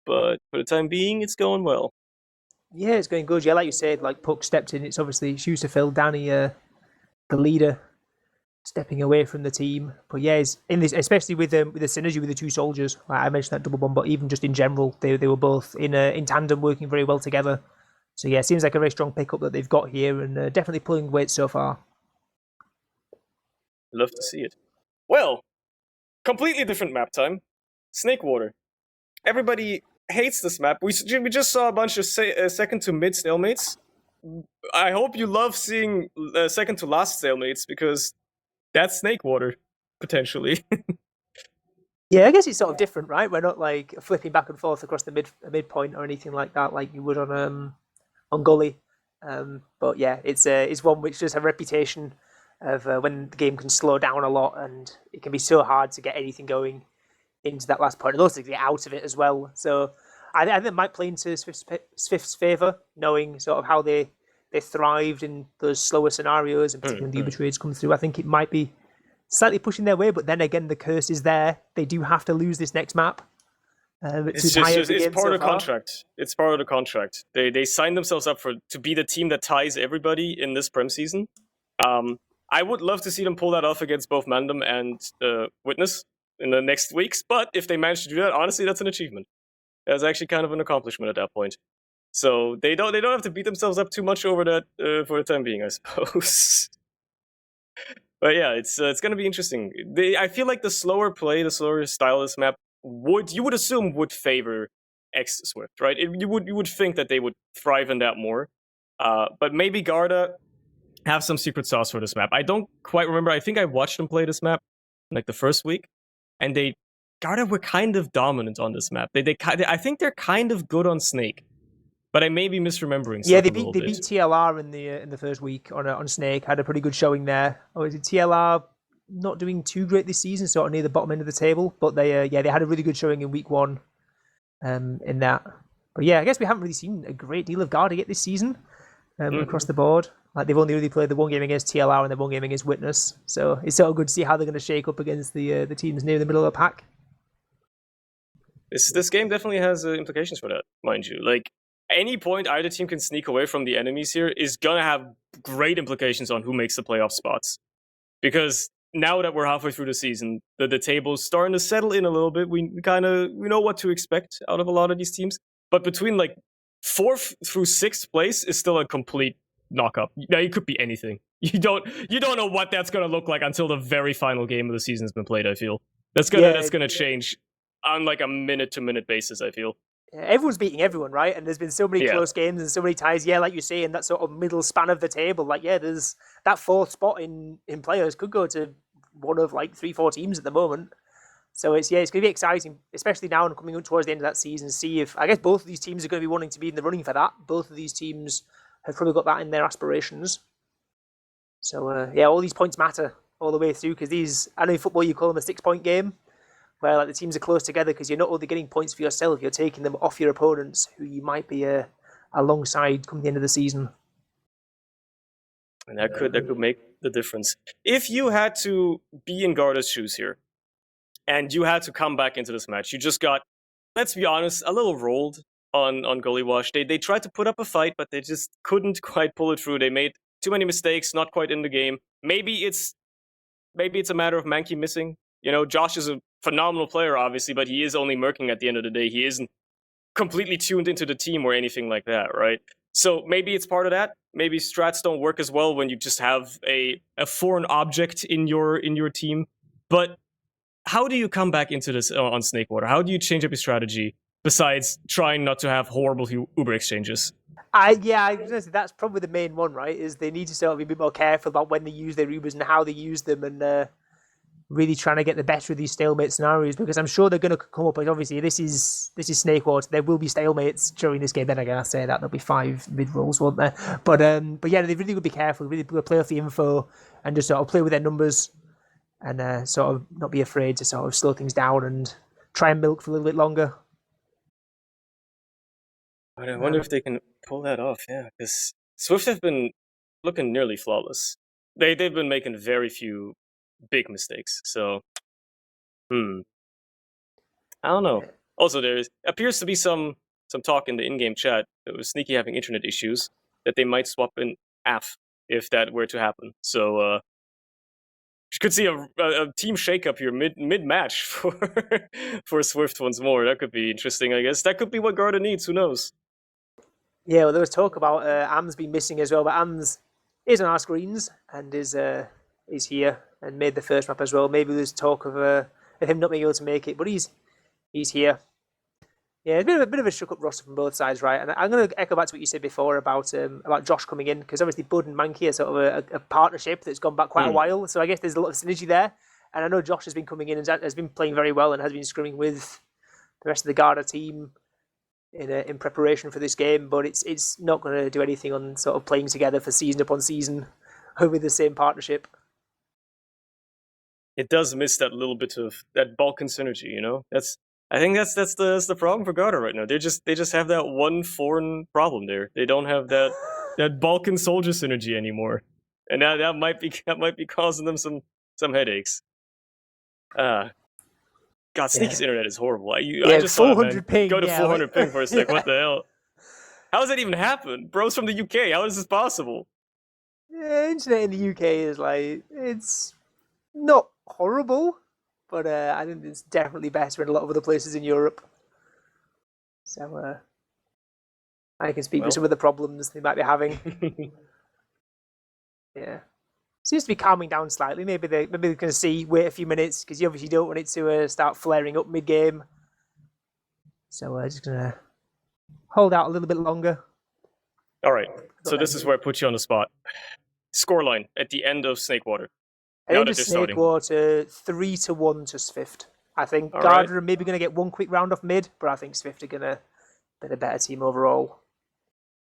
But for the time being, it's going well. Yeah, it's going good. Yeah, like you said, like Puck stepped in. It's obviously shoes to fill. Danny, the leader, stepping away from the team. But yeah, it's in this, especially with the synergy with the two soldiers. Like I mentioned that double bomb, but even just in general, they were both in tandem, working very well together. So yeah, it seems like a very strong pickup that they've got here, and definitely pulling weight so far. Love to see it. Well, completely different map time. Snakewater. Everybody hates this map. We just saw a bunch of second to mid stalemates. I hope you love seeing second to last stalemates, because that's Snakewater, potentially. Yeah, I guess it's sort of different, right? We're not like flipping back and forth across the midpoint or anything like that, like you would on Gully. But yeah, it's one which does have a reputation of when the game can slow down a lot, and it can be so hard to get anything going into that last point, and also to get out of it as well. So I think it might play into Swift's favour, knowing sort of how they thrived in those slower scenarios, and particularly when the Uber trades come through. I think it might be slightly pushing their way, but then again, the curse is there. They do have to lose this next map. It's part of the contract. It's part of the contract. They signed themselves up to be the team that ties everybody in this Prem season. I would love to see them pull that off against both Mandem and Witness in the next weeks, but if they manage to do that, honestly, that's an achievement. That's actually kind of an accomplishment at that point. So they don't have to beat themselves up too much over that for the time being, I suppose. But yeah, it's going to be interesting. I feel like the slower play, the slower style of this map you would assume would favor X Swift, right? You would think that they would thrive in that more. But maybe Garda have some secret sauce for this map. I don't quite remember. I think I watched them play this map like the first week, and Garda were kind of dominant on this map. I think they're kind of good on Snake, but I may be misremembering. Yeah, they beat TLR in the first week on Snake. Had a pretty good showing there. Oh, is it TLR not doing too great this season, sort of near the bottom end of the table? But they had a really good showing in week one, in that. But yeah, I guess we haven't really seen a great deal of Garda yet this season, across the board. Like they've only really played the one game against TLR and the one game against Witness. So it's sort of good to see how they're going to shake up against the teams near the middle of the pack. This game definitely has implications for that, mind you. Like, any point either team can sneak away from the enemies here is gonna have great implications on who makes the playoff spots. Because now that we're halfway through the season, the table's starting to settle in a little bit. We know what to expect out of a lot of these teams. But between like 4th through 6th place is still a complete knock-up. Now, it could be anything. You don't know what that's gonna look like until the very final game of the season has been played, I feel. That's gonna change on like a minute-to-minute basis, I feel. Everyone's beating everyone, right? And there's been so many close games and so many ties. Yeah, like you say, in that sort of middle span of the table. Like, yeah, there's that 4th spot in players could go to one of like 3-4 teams at the moment. So it's going to be exciting, especially now and coming up towards the end of that season. See if, I guess, both of these teams are going to be wanting to be in the running for that. Both of these teams have probably got that in their aspirations. So all these points matter all the way through, because I know in football you call them a 6-point game, where like the teams are close together, because you're not only getting points for yourself, you're taking them off your opponents, who you might be alongside come the end of the season. And that could make the difference. If you had to be in Garda's shoes here, and you had to come back into this match, you just got, let's be honest, a little rolled on Gullywash. They tried to put up a fight, but they just couldn't quite pull it through. They made too many mistakes, not quite in the game. Maybe it's a matter of Mankey missing. You know, Josh is a phenomenal player, obviously, but he is only merking at the end of the day. He isn't completely tuned into the team or anything like that, right? So maybe it's part of that. Maybe strats don't work as well when you just have a foreign object in your team. But how do you come back into this on Snakewater? How do you change up your strategy besides trying not to have horrible Uber exchanges? That's probably the main one, right? Is they need to sort of be a bit more careful about when they use their Ubers and how they use them, and really trying to get the better of these stalemate scenarios, because I'm sure they're going to come up. Like, obviously, this is Snakewater. There will be stalemates during this game. Then again, I say that there'll be 5 mid rolls, won't there? But yeah, they really would be careful. Really play off the info and just sort of play with their numbers, and sort of not be afraid to sort of slow things down and try and milk for a little bit longer. I wonder if they can pull that off. Yeah, because Swift have been looking nearly flawless. They've been making very few big mistakes. So, I don't know. Also, there appears to be some talk in the in-game chat that was Sneaky having internet issues, that they might swap in AF if that were to happen. So, could see a team shakeup here mid-match for Swift once more. That could be interesting, I guess. That could be what Garda needs. Who knows? Yeah, well, there was talk about Am's been missing as well, but Am's is on our screens and is here and made the first map as well. Maybe there's talk of him not being able to make it, but he's here. Yeah, it's a bit of a shook-up roster from both sides, right? And I'm going to echo back to what you said before about Josh coming in, because obviously Bud and Mankey are sort of a partnership that's gone back quite a while. So I guess there's a lot of synergy there. And I know Josh has been coming in and has been playing very well and has been scrimming with the rest of the Garda team in preparation for this game. But it's not going to do anything on sort of playing together for season upon season with the same partnership. It does miss that little bit of that Balkan synergy, you know? I think that's the problem for Garda right now. They just have that one foreign problem there. They don't have that Balkan soldier synergy anymore, and that might be causing them some headaches. God, Sneaky's internet is horrible. I just 400 ping. Go to 400 ping for a sec. What the hell? How does that even happen? Bro's from the UK. How is this possible? Yeah, internet in the UK is it's not horrible. But I think it's definitely better in a lot of other places in Europe. So I can speak to some of the problems they might be having. Yeah, seems to be calming down slightly. Maybe they're going to wait a few minutes because you obviously don't want it to start flaring up mid-game. So just going to hold out a little bit longer. All right. So this is where I put you on the spot. Scoreline at the end of Snakewater. I think Snakewater 3-1 to SVIFT. I think Garda are maybe going to get one quick round off mid, but I think SVIFT are going to be the better team overall.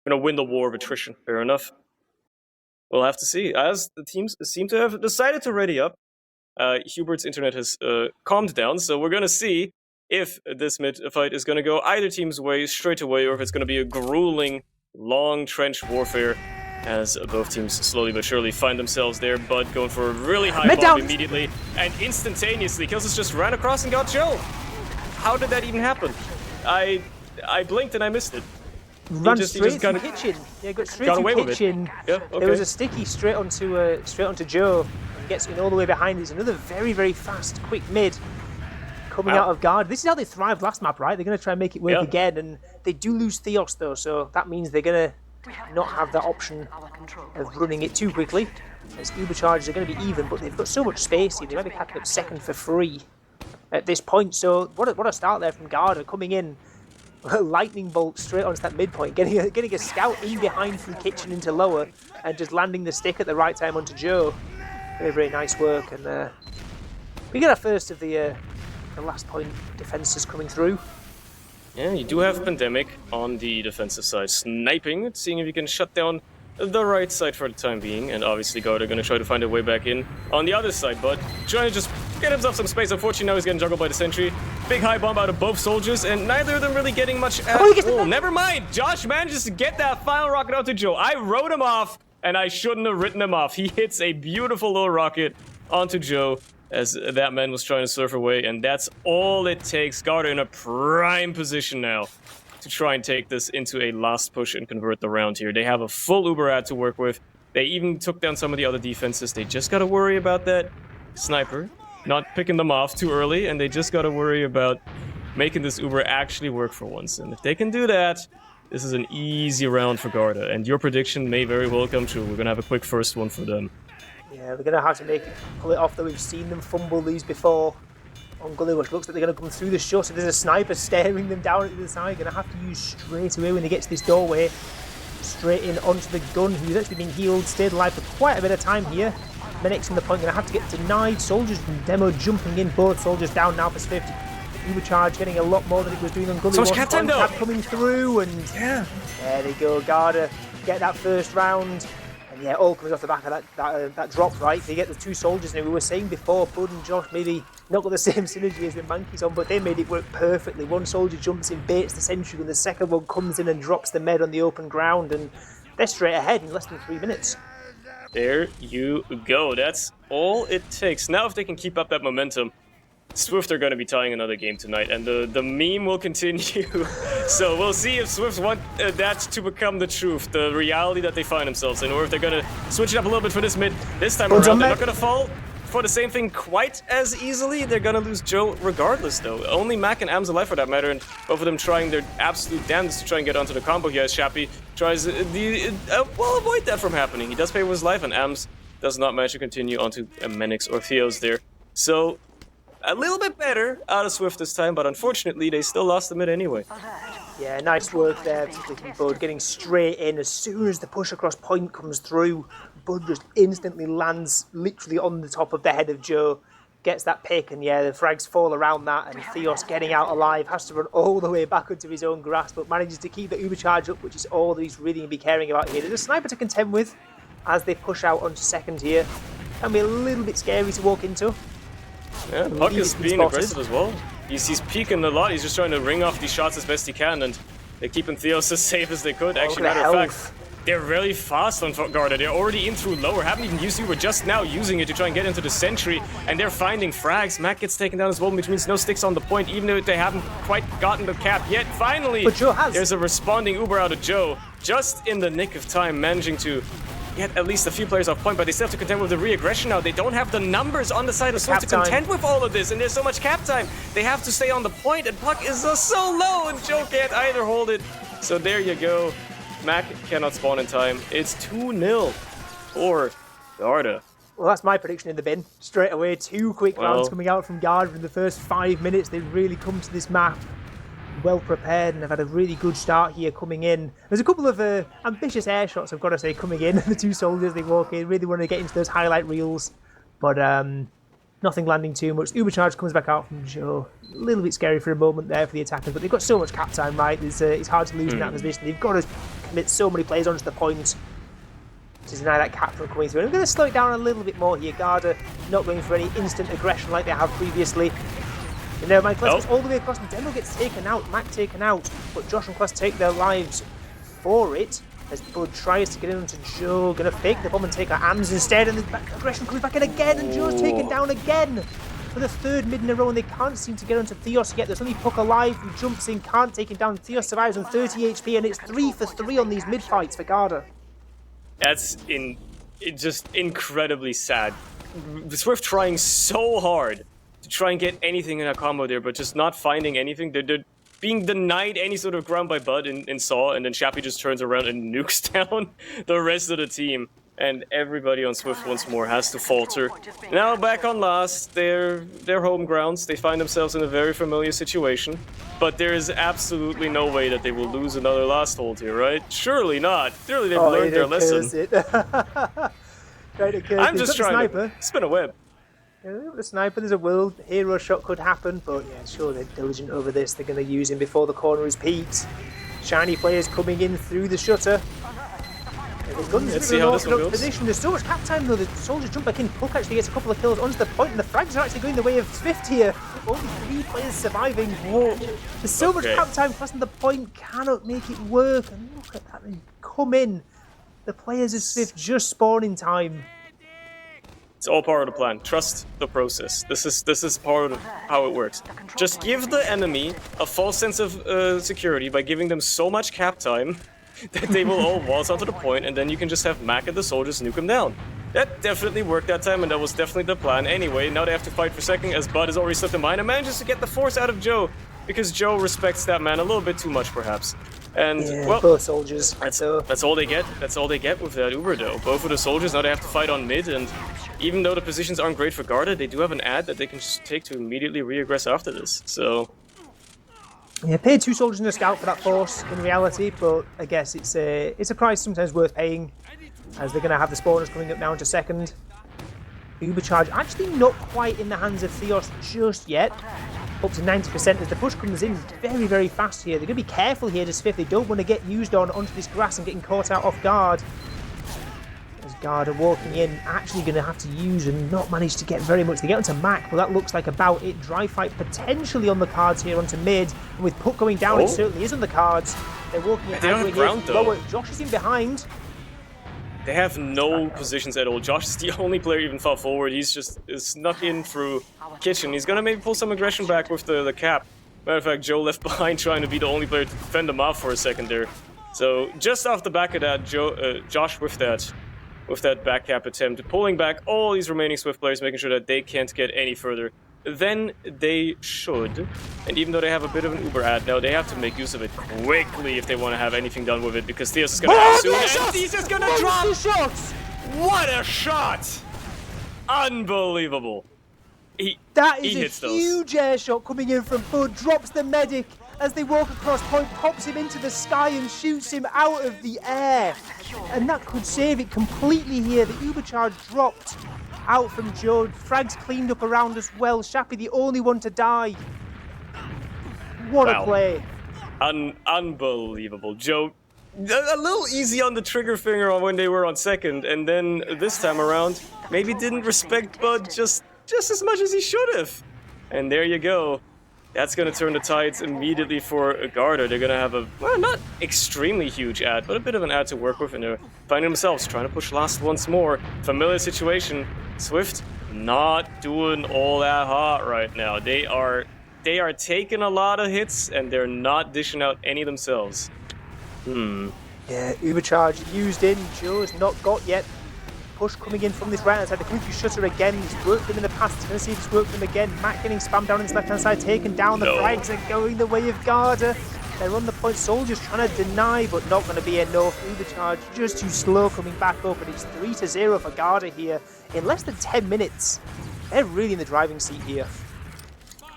Going to win the war of attrition. Fair enough. We'll have to see. As the teams seem to have decided to ready up, Hubert's internet has calmed down, so we're going to see if this mid fight is going to go either team's way straight away, or if it's going to be a grueling, long trench warfare. As both teams slowly but surely find themselves there, Bud going for a really high bomb immediately and instantaneously. Killsis just ran across and got Joe. How did that even happen? I blinked and I missed it. Ran straight through kitchen. Yeah, got straight through kitchen. Yeah, okay. There was a sticky straight onto Joe. And gets in all the way behind. There's another very, very fast, quick mid coming out of guard. This is how they thrived last map, right? They're going to try and make it work again, and they do lose Theos though, so that means they're going to not have that option of running it too quickly. As Uber charges are going to be even, but they've got so much space here. They might be packing up second for free at this point. So what a start there from Garda, coming in, lightning bolt straight onto that midpoint, getting a scout in behind from kitchen into lower, and just landing the stick at the right time onto Joe. Very, very nice work, and we get our first of the last point defenses coming through. Yeah, you do have Pandemic on the defensive side, sniping, seeing if you can shut down the right side for the time being, and obviously Garda are going to try to find a way back in on the other side, but trying to just get himself some space. Unfortunately, now he's getting juggled by the sentry. Big high bomb out of both soldiers, and neither of them really getting much at all. Never mind! Josh manages to get that final rocket onto Joe. I wrote him off, and I shouldn't have written him off. He hits a beautiful little rocket onto Joe, as that man was trying to surf away, and that's all it takes. Garda in a prime position now to try and take this into a last push and convert the round here. They have a full Uber ad to work with. They even took down some of the other defenses. They just gotta worry about that sniper not picking them off too early, and they just gotta worry about making this Uber actually work for once. And if they can do that, this is an easy round for Garda, and your prediction may very well come true. We're gonna have a quick first one for them. Yeah, they're going to have to pull it off, though. We've seen them fumble these before on Gullywash. Looks like they're going to come through the shot. So there's a sniper staring them down at the side. Going to have to use straight away when they get to this doorway. Straight in onto the gun, who's actually been healed, stayed alive for quite a bit of time here. Medics in the point, going to have to get denied. Soldiers from Demo jumping in. Both soldiers down now for 50. Ubercharge getting a lot more than it was doing on Gullywash. So much cap time, though. Coming through, and there they go. Garda get that first round. And yeah, all comes off the back of that drop, right? They get the two soldiers. Now, we were saying before, Bud and Josh maybe not got the same synergy as the Mankeys on, but they made it work perfectly. One soldier jumps in, baits the sentry, and the second one comes in and drops the med on the open ground, and they're straight ahead in less than 3 minutes. There you go. That's all it takes. Now, if they can keep up that momentum, Swift are going to be tying another game tonight, and the meme will continue. So we'll see if Swift want that to become the truth, the reality that they find themselves in, or if they're going to switch it up a little bit for this mid. This time around, they're not going to fall for the same thing quite as easily. They're gonna lose Joe regardless, though. Only Mac and Am's alive for that matter, and both of them trying their absolute damnedest to try and get onto the combo here as Shappy tries well, avoid that from happening. He does pay with his life, and Ams does not manage to continue onto Menix or Theos there. So, a little bit better out of Swift this time, but unfortunately, they still lost the mid anyway. Yeah, nice work there, particularly from Bud, getting straight in as soon as the push across point comes through. Bud just instantly lands literally on the top of the head of Joe, gets that pick, and yeah, the frags fall around that, and Theos getting out alive, has to run all the way back onto his own grass, but manages to keep the Uber charge up, which is all that he's really going to be caring about here. There's a sniper to contend with as they push out onto second here. Can be a little bit scary to walk into. Yeah, Puck is being aggressive as well. He's peeking a lot, he's just trying to ring off these shots as best he can, and they're keeping Theos as safe as they could. Actually, matter of fact, they're really fast on Garda. They're already in through lower, haven't even used Uber, just now using it to try and get into the sentry, and they're finding frags. Mac gets taken down as well, which means no sticks on the point, even though they haven't quite gotten the cap yet. Finally, but Joe has. There's a responding Uber out of Joe, just in the nick of time, managing to get at least a few players off point, but they still have to contend with the re-aggression now. They don't have the numbers on the side of Swift to contend with all of this, and there's so much cap time. They have to stay on the point, and Puck is so low, and Joe can't either hold it. So there you go. Mac cannot spawn in time. It's 2-0 for Garda. Well, that's my prediction in the bin. Straight away, 2 quick rounds coming out from Garda in the first 5 minutes. They've really come to this map well prepared and have had a really good start here coming in. There's a couple of ambitious air shots, I've got to say, coming in. The 2 soldiers, they walk in, really want to get into those highlight reels, but nothing landing too much. Uber charge comes back out from Joe. A little bit scary for a moment there for the attackers, but they've got so much cap time, right? It's hard to lose in that position. They've got to commit so many players onto the point to deny that cap from coming through. And I'm going to slow it down a little bit more here. Garda not going for any instant aggression like they have previously. You know, my class goes all the way across, and Demo gets taken out, Mac taken out, but Josh and Class take their lives for it as Bud tries to get in onto Joe, gonna fake the bomb and take our AMs instead, and the aggression comes back in again, and Joe's taken down again for the 3rd mid in a row, and they can't seem to get onto Theos yet. There's only Puck alive who jumps in, can't take him down. Theos survives on 30 HP, and it's 3 for 3 on these mid fights for Garda. That's just incredibly sad. Swift trying so hard to try and get anything in a combo there, but just not finding anything. They're being denied any sort of ground by Bud in Saw, and then Shappy just turns around and nukes down the rest of the team. And everybody on Swift once more has to falter. Now back on last, their home grounds. They find themselves in a very familiar situation, but there is absolutely no way that they will lose another last hold here, right? Surely not. Surely they've learned their lesson. I'm just trying to spin a web. Yeah, the sniper, there's a world hero shot could happen, but yeah, sure, they're diligent over this. They're going to use him before the corner is peaked. Shiny players coming in through the shutter. Let's see how this one goes. Position. There's so much cap time though. The soldiers jump back in. Puck actually gets a couple of kills onto the point, and the frags are actually going the way of Swift here. Only 3 players surviving. Whoa. There's so much cap time, crossing the point cannot make it work. And look at that, they come in. The players of Swift just spawn in time. It's all part of the plan. Trust the process. This is part of how it works. Just give the enemy a false sense of security by giving them so much cap time that they will all waltz onto the point, and then you can just have Mac and the soldiers nuke them down. That definitely worked that time, and that was definitely the plan. Anyway, now they have to fight for second, as Bud has already slipped a mine and manages to get the force out of Joe, because Joe respects that man a little bit too much, perhaps. And, yeah, well, both soldiers. That's all they get. That's all they get with that Uber, though. Both of the soldiers, now they have to fight on mid, and even though the positions aren't great for Garda, they do have an ad that they can just take to immediately re-aggress after this, so... Yeah, paid 2 soldiers and a scout for that force in reality, but I guess it's a price sometimes worth paying, as they're going to have the spawners coming up now into second. Uber charge actually not quite in the hands of Theos just yet. Up to 90% as the push comes in very, very fast here. They're going to be careful here to Swift. They don't want to get used onto this grass and getting caught out off guard. As Garda walking in, actually going to have to use and not manage to get very much. They get onto Mac, but that looks like about it. Dry fight potentially on the cards here onto mid. And with Puck going down, it certainly is on the cards. They're walking in. They don't have ground, though. Josh is in behind. They have no positions at all. Josh is the only player even far forward. He's just snuck in through kitchen. He's gonna maybe pull some aggression back with the cap. Matter of fact, Joe left behind trying to be the only player to defend him off for a second there. So just off the back of that, Josh with with that back cap attempt, pulling back all these remaining Swift players, making sure that they can't get any further than they should. And even though they have a bit of an Uber ad now, they have to make use of it quickly if they want to have anything done with it, because Theos is going to have soon, and he's just going to drop! Shots! What a shot! Unbelievable. That he is a huge air shot coming in from Bud, drops the medic as they walk across point, pops him into the sky and shoots him out of the air. And that could save it completely here. The Uber charge dropped out from Joe. Frags cleaned up around as well. Shappy, the only one to die. What a play. Unbelievable. Joe, a little easy on the trigger finger on when they were on second, and then this time around, maybe didn't respect Bud just as much as he should have. And there you go. That's going to turn the tides immediately for Garda. They're going to have a, well, not extremely huge ad, but a bit of an ad to work with, and they're finding themselves trying to push last once more. Familiar situation. Swift not doing all that hot right now. They are taking a lot of hits, and they're not dishing out any themselves. Yeah, Ubercharge used in. Joe's not got yet. Push coming in from this right hand side. The Kabuki shutter again. He's worked them in the past. He's going to see if he's worked them again. Matt getting spammed down his left hand side, taken down. The frags are going the way of Garda. They're on the point. Soldiers trying to deny, but not going to be enough. Ubercharge just too slow coming back up, and it's 3-0 for Garda here in less than 10 minutes. They're really in the driving seat here.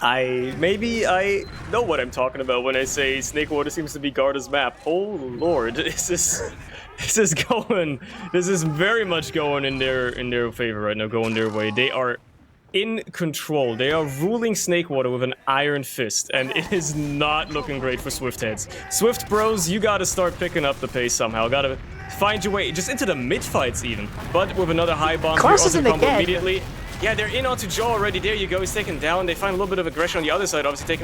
Maybe I know what I'm talking about when I say Snakewater seems to be Garda's map. Oh lord, this is very much going in their favor right now, going their way. They are in control. They are ruling Snakewater with an iron fist, and it is not looking great for Swift heads. Swift bros, you gotta start picking up the pace somehow. Gotta find your way just into the mid fights even. But with another high bomb, you're onto combo immediately. Yeah, they're in onto Joe already. There you go. He's taken down. They find a little bit of aggression on the other side, obviously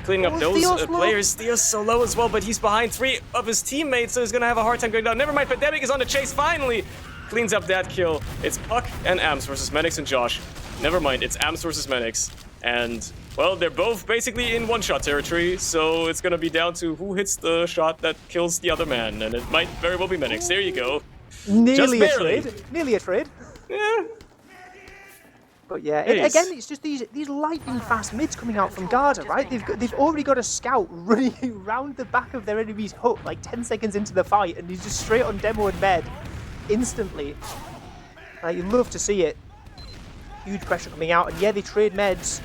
cleaning up those players. Theo's so low as well, but he's behind 3 of his teammates, so he's gonna have a hard time going down. Never mind, Pandemic is on the chase finally. Cleans up that kill. It's Puck and Ams versus Menix and Josh. Never mind, it's Ams versus Menix. And, well, they're both basically in one-shot territory, so it's gonna be down to who hits the shot that kills the other man, and it might very well be Menix. There you go. Nearly a trade. Nearly a trade. Yeah. But yeah, again, it's just these lightning fast mids coming out from Garda, right? They've already got a scout running round the back of their enemy's hut like 10 seconds into the fight, and he's just straight on demo and med instantly. You'd love to see it. Huge pressure coming out, and yeah, they trade meds,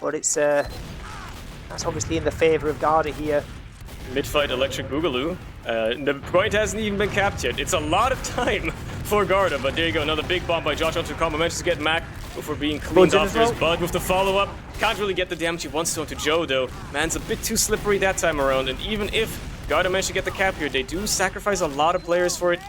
but it's that's obviously in the favour of Garda here. Mid-fight Electric Boogaloo. The point hasn't even been capped yet. It's a lot of time for Garda, but there you go. Another big bomb by Josh onto combo. Manages to get Mac before being cleaned off. There's Bud with the follow-up. Can't really get the damage he wants to onto Joe, though. Man's a bit too slippery that time around, and even if Garda managed to get the cap here, they do sacrifice a lot of players for it.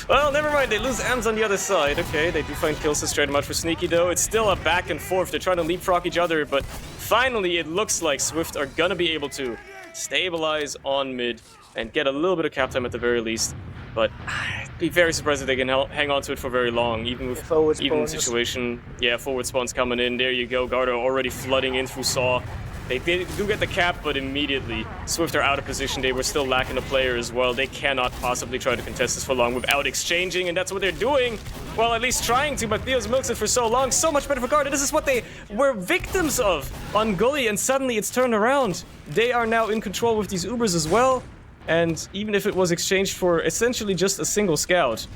Well, never mind. They lose Ams on the other side. Okay, they do find kills to straight him out for Sneaky, though. It's still a back and forth. They're trying to leapfrog each other, but finally it looks like Swift are gonna be able to stabilize on mid and get a little bit of cap time at the very least, but I'd be very surprised if they can hang on to it for very long, even with even situation. Yeah, forward spawns coming in. There you go. Garda already flooding in through Saw. They do get the cap, but immediately Swift are out of position. They were still lacking a player as well. They cannot possibly try to contest this for long without exchanging, and that's what they're doing. Well, at least trying to, but Theo's milks it for so long. So much better for Garda. This is what they were victims of on Gully, and suddenly it's turned around. They are now in control with these Ubers as well, and even if it was exchanged for essentially just a single scout,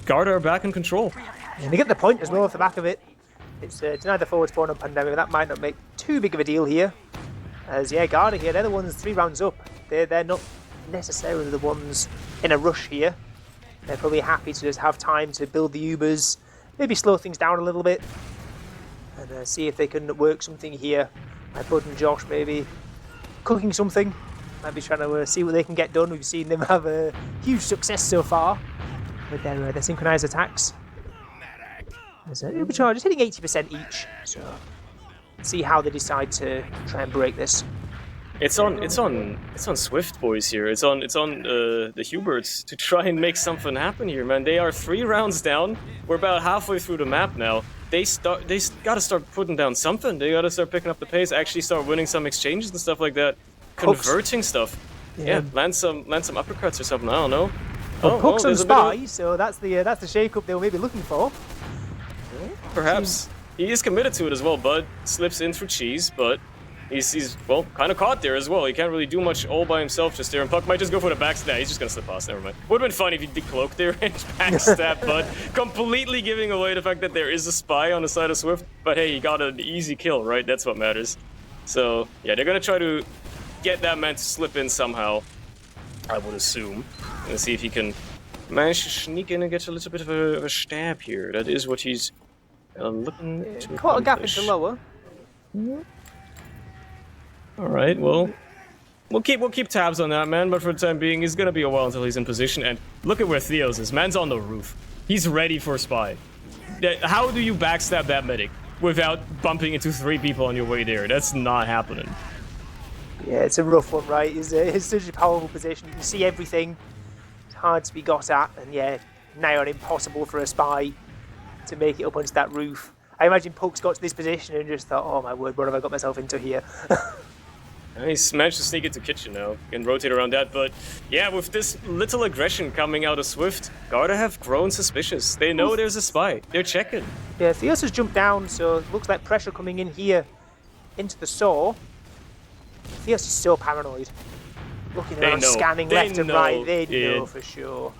Garda are back in control. And they get the point as well off the back of it. It's denied the forward spawn on Pandemic. That might not make too big of a deal here. As, yeah, Garda here, they're the ones 3 rounds up. They're not necessarily the ones in a rush here. They're probably happy to just have time to build the Ubers, maybe slow things down a little bit, and see if they can work something here. Like Bud and Josh maybe cooking something. Might be trying to see what they can get done. We've seen them have a huge success so far with their synchronized attacks. There's Ubercharge is hitting 80% each, so see how they decide to try and break this. It's on Swift boys here. It's on the Huberts to try and make something happen here, man. They are 3 rounds down. We're about halfway through the map now. They gotta start putting down something. They gotta start picking up the pace. Actually, start winning some exchanges and stuff like that. Converting stuff. Yeah, land some uppercuts or something. I don't know. But Puck's on there's a spy, so that's the shake-up they were maybe looking for. Perhaps. He is committed to it as well. Bud slips in for cheese, but he's well, kind of caught there as well. He can't really do much all by himself just there. And Puck might just go for the backstab. Nah, he's just going to slip past. Never mind. Would have been funny if he decloaked there and backstab Bud. Completely giving away the fact that there is a spy on the side of Swift. But hey, he got an easy kill, right? That's what matters. So, yeah, they're going to try to get that man to slip in somehow, I would assume. And see if he can manage to sneak in and get a little bit of a stab here. That is what he's looking to Quite a gap accomplish. into lower. All right, well, we'll keep tabs on that, man. But for the time being, it's gonna be a while until he's in position. And look at where Theos is. Man's on the roof. He's ready for a spy. How do you backstab that medic without bumping into 3 people on your way there? That's not happening. Yeah, it's a rough one, right? It's such a powerful position. You can see everything. It's hard to be got at, and yeah, nigh on impossible for a spy to make it up onto that roof. I imagine Puck's got to this position and just thought, oh my word, what have I got myself into here? He's managed to sneak into kitchen now and rotate around that, but yeah, with this little aggression coming out of Swift, Garda have grown suspicious. They know there's a spy. They're checking. Yeah, Theos has jumped down, so it looks like pressure coming in here into the saw. Theos is so paranoid. Looking around, scanning left and right, they know for sure.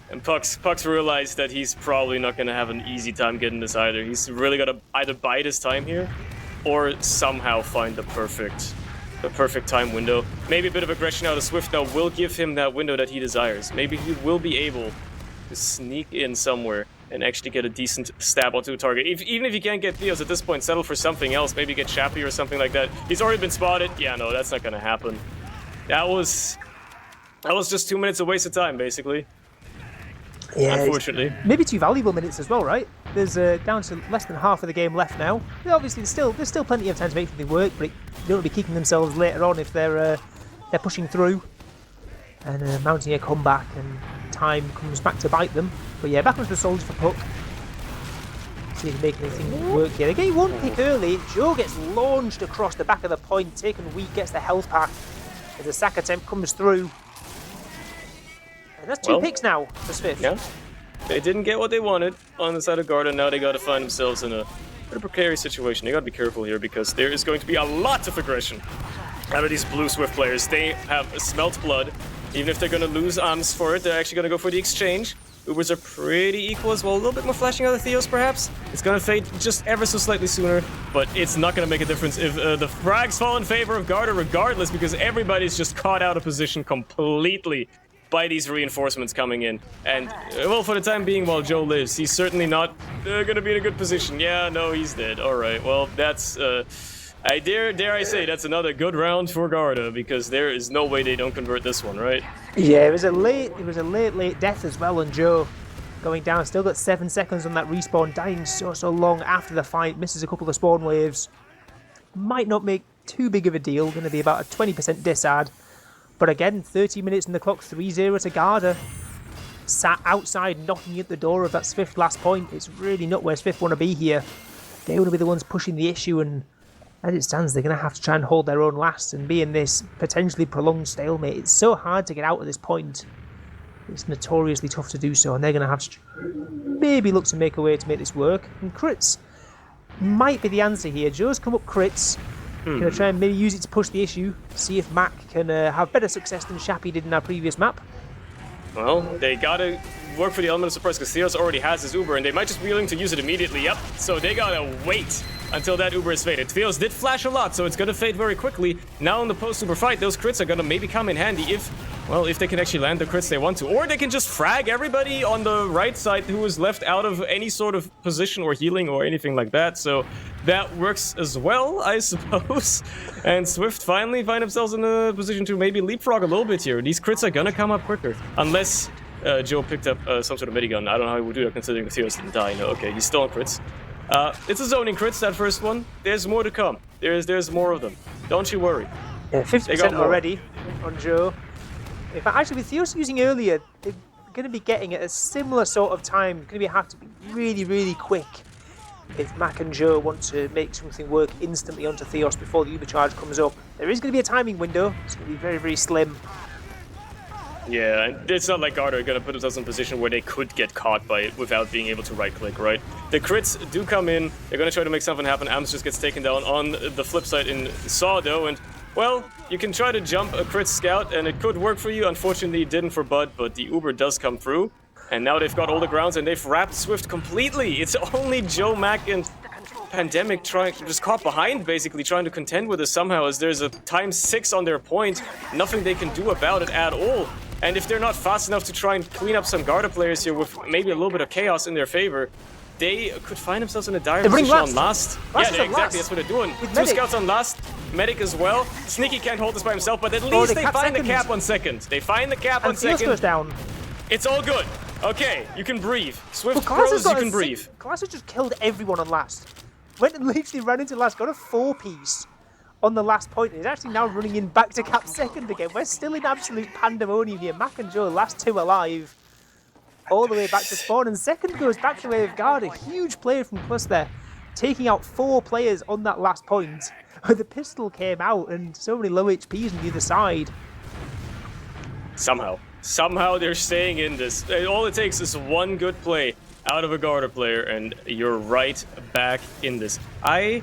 And Puck's realized that he's probably not going to have an easy time getting this either. He's really got to either bide his time here or somehow find the perfect time window. Maybe a bit of aggression out of Swift now will give him that window that he desires. Maybe he will be able to sneak in somewhere and actually get a decent stab onto a target. Even if he can't get Theos at this point, settle for something else. Maybe get Chappie or something like that. He's already been spotted. Yeah, no, that's not going to happen. That was just 2 minutes of wasted time, basically. Yeah, unfortunately. Maybe 2 valuable minutes as well, right? There's down to less than half of the game left now. Obviously, there's still plenty of time to make something work, but they don't be kicking themselves later on if they're pushing through and mounting a comeback, and time comes back to bite them. But yeah, back onto the soldier for Puck. See if they can make anything work here. They get 1 pick early. Joe gets launched across the back of the point, taken weak, gets the health pack as the sack attempt comes through. And that's 2 picks now for Swift. Yeah. They didn't get what they wanted on the side of Garda. Now they got to find themselves in a pretty precarious situation. They got to be careful here because there is going to be a lot of aggression out of these blue Swift players. They have smelt blood. Even if they're going to lose arms for it, they're actually going to go for the exchange. Ubers are pretty equal as well. A little bit more flashing out of Theos, perhaps. It's going to fade just ever so slightly sooner, but it's not going to make a difference if the frags fall in favor of Garda regardless, because everybody's just caught out of position completely by these reinforcements coming in. And, well, for the time being, while Joe lives, he's certainly not going to be in a good position. Yeah, no, he's dead. All right, well, that's... I dare I say that's another good round for Garda, because there is no way they don't convert this one, right? Yeah, it was a late death as well on Joe going down. Still got 7 seconds on that respawn, dying so long after the fight, misses a couple of spawn waves. Might not make too big of a deal, going to be about a 20% disad. But again, 30 minutes in the clock, 3-0 to Garda. Sat outside knocking at the door of that Swift last point. It's really not where Swift want to be here. They want to be the ones pushing the issue, and as it stands, they're going to have to try and hold their own last and be in this potentially prolonged stalemate. It's so hard to get out at this point. It's notoriously tough to do so, and they're going to have to maybe look to make a way to make this work. And crits might be the answer here. Joe's come up crits. Going to try and maybe use it to push the issue, see if Mac can have better success than Shappy did in our previous map. Well, they gotta work for the element of surprise because Theos already has his Uber, and they might just be willing to use it immediately. Yep, so they gotta wait until that Uber is faded. Theos did flash a lot, so it's gonna fade very quickly. Now in the post-Uber fight, those crits are gonna maybe come in handy if they can actually land the crits they want to. Or they can just frag everybody on the right side who is left out of any sort of position or healing or anything like that. So that works as well, I suppose. And Swift finally find themselves in a position to maybe leapfrog a little bit here. These crits are gonna come up quicker. Unless Joe picked up some sort of minigun. I don't know how he would do that considering the Theos didn't die. No, okay, he's still on crits. It's a zoning crits, that first one. There's more to come. There's more of them. Don't you worry. Yeah, 50% already on Joe. In fact, actually, with Theos using earlier, they're going to be getting at a similar sort of time. Going to have to be really, really quick if Mac and Joe want to make something work instantly onto Theos before the Uber charge comes up. There is going to be a timing window. It's going to be very, very slim. Yeah, and it's not like Garda are going to put themselves in a position where they could get caught by it without being able to right-click, right? The crits do come in. They're going to try to make something happen. Ams just gets taken down on the flip side in Saw, though, and, well, you can try to jump a crit scout, and it could work for you. Unfortunately, it didn't for Bud, but the Uber does come through. And now they've got all the grounds, and they've wrapped Swift completely. It's only Joe, Mac, and Pandemic just caught behind, basically, trying to contend with this somehow, as there's a ×6 on their point. Nothing they can do about it at all. And if they're not fast enough to try and clean up some Garda players here with maybe a little bit of chaos in their favor, they could find themselves in a dire position on last. Yeah, exactly, that's what they're doing. Two scouts on last, Medic as well. Sneaky can't hold this by himself, but at least they find the cap on second. They find the cap on second. Goes down. It's all good. Okay, you can breathe. Swift pros, you can breathe. Class has just killed everyone on last. Went and literally ran into last, got a 4-piece on the last point. He's actually now running in back to cap second again. We're still in absolute pandemonium here. Mac and Joe, last two alive, all the way back to spawn. And second goes back to the way of Garda. Huge play from Plus there, taking out 4 players on that last point. Where the pistol came out and so many low HPs on the other side. Somehow they're staying in this. All it takes is one good play out of a Garda player, and you're right back in this. I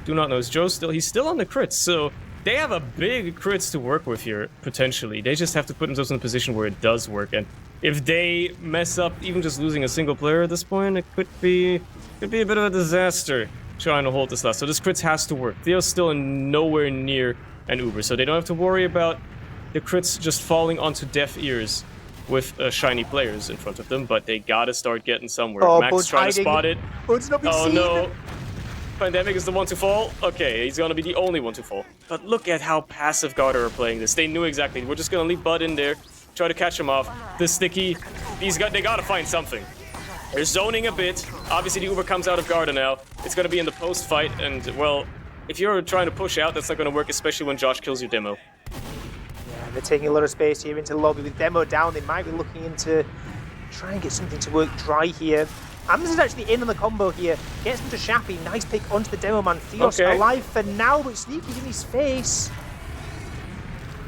do not know. Is Joe still? He's still on the crits, so they have a big crits to work with here, potentially. They just have to put themselves in a position where it does work, and if they mess up, even just losing a single player at this point, it could be a bit of a disaster trying to hold this last. So this crits has to work. Theo's still nowhere near an Uber, so they don't have to worry about the crits just falling onto deaf ears with shiny players in front of them, but they gotta start getting somewhere. Oh, Max trying to spot it. Oh no. Pandemic is the one to fall. Okay, he's gonna be the only one to fall. But look at how passive Garda are playing this. They knew exactly. We're just gonna leave Bud in there, try to catch him off. This Sticky, they gotta find something. They're zoning a bit. Obviously, the Uber comes out of Garda now. It's gonna be in the post fight, and well, if you're trying to push out, that's not gonna work, especially when Josh kills your demo. They're taking a lot of space here into the lobby with Demo down. They might be looking into try and get something to work dry here. Ams is actually in on the combo here. Gets into Shappy. Nice pick onto the Demo man. Theos alive for now, but Sneaky's in his face.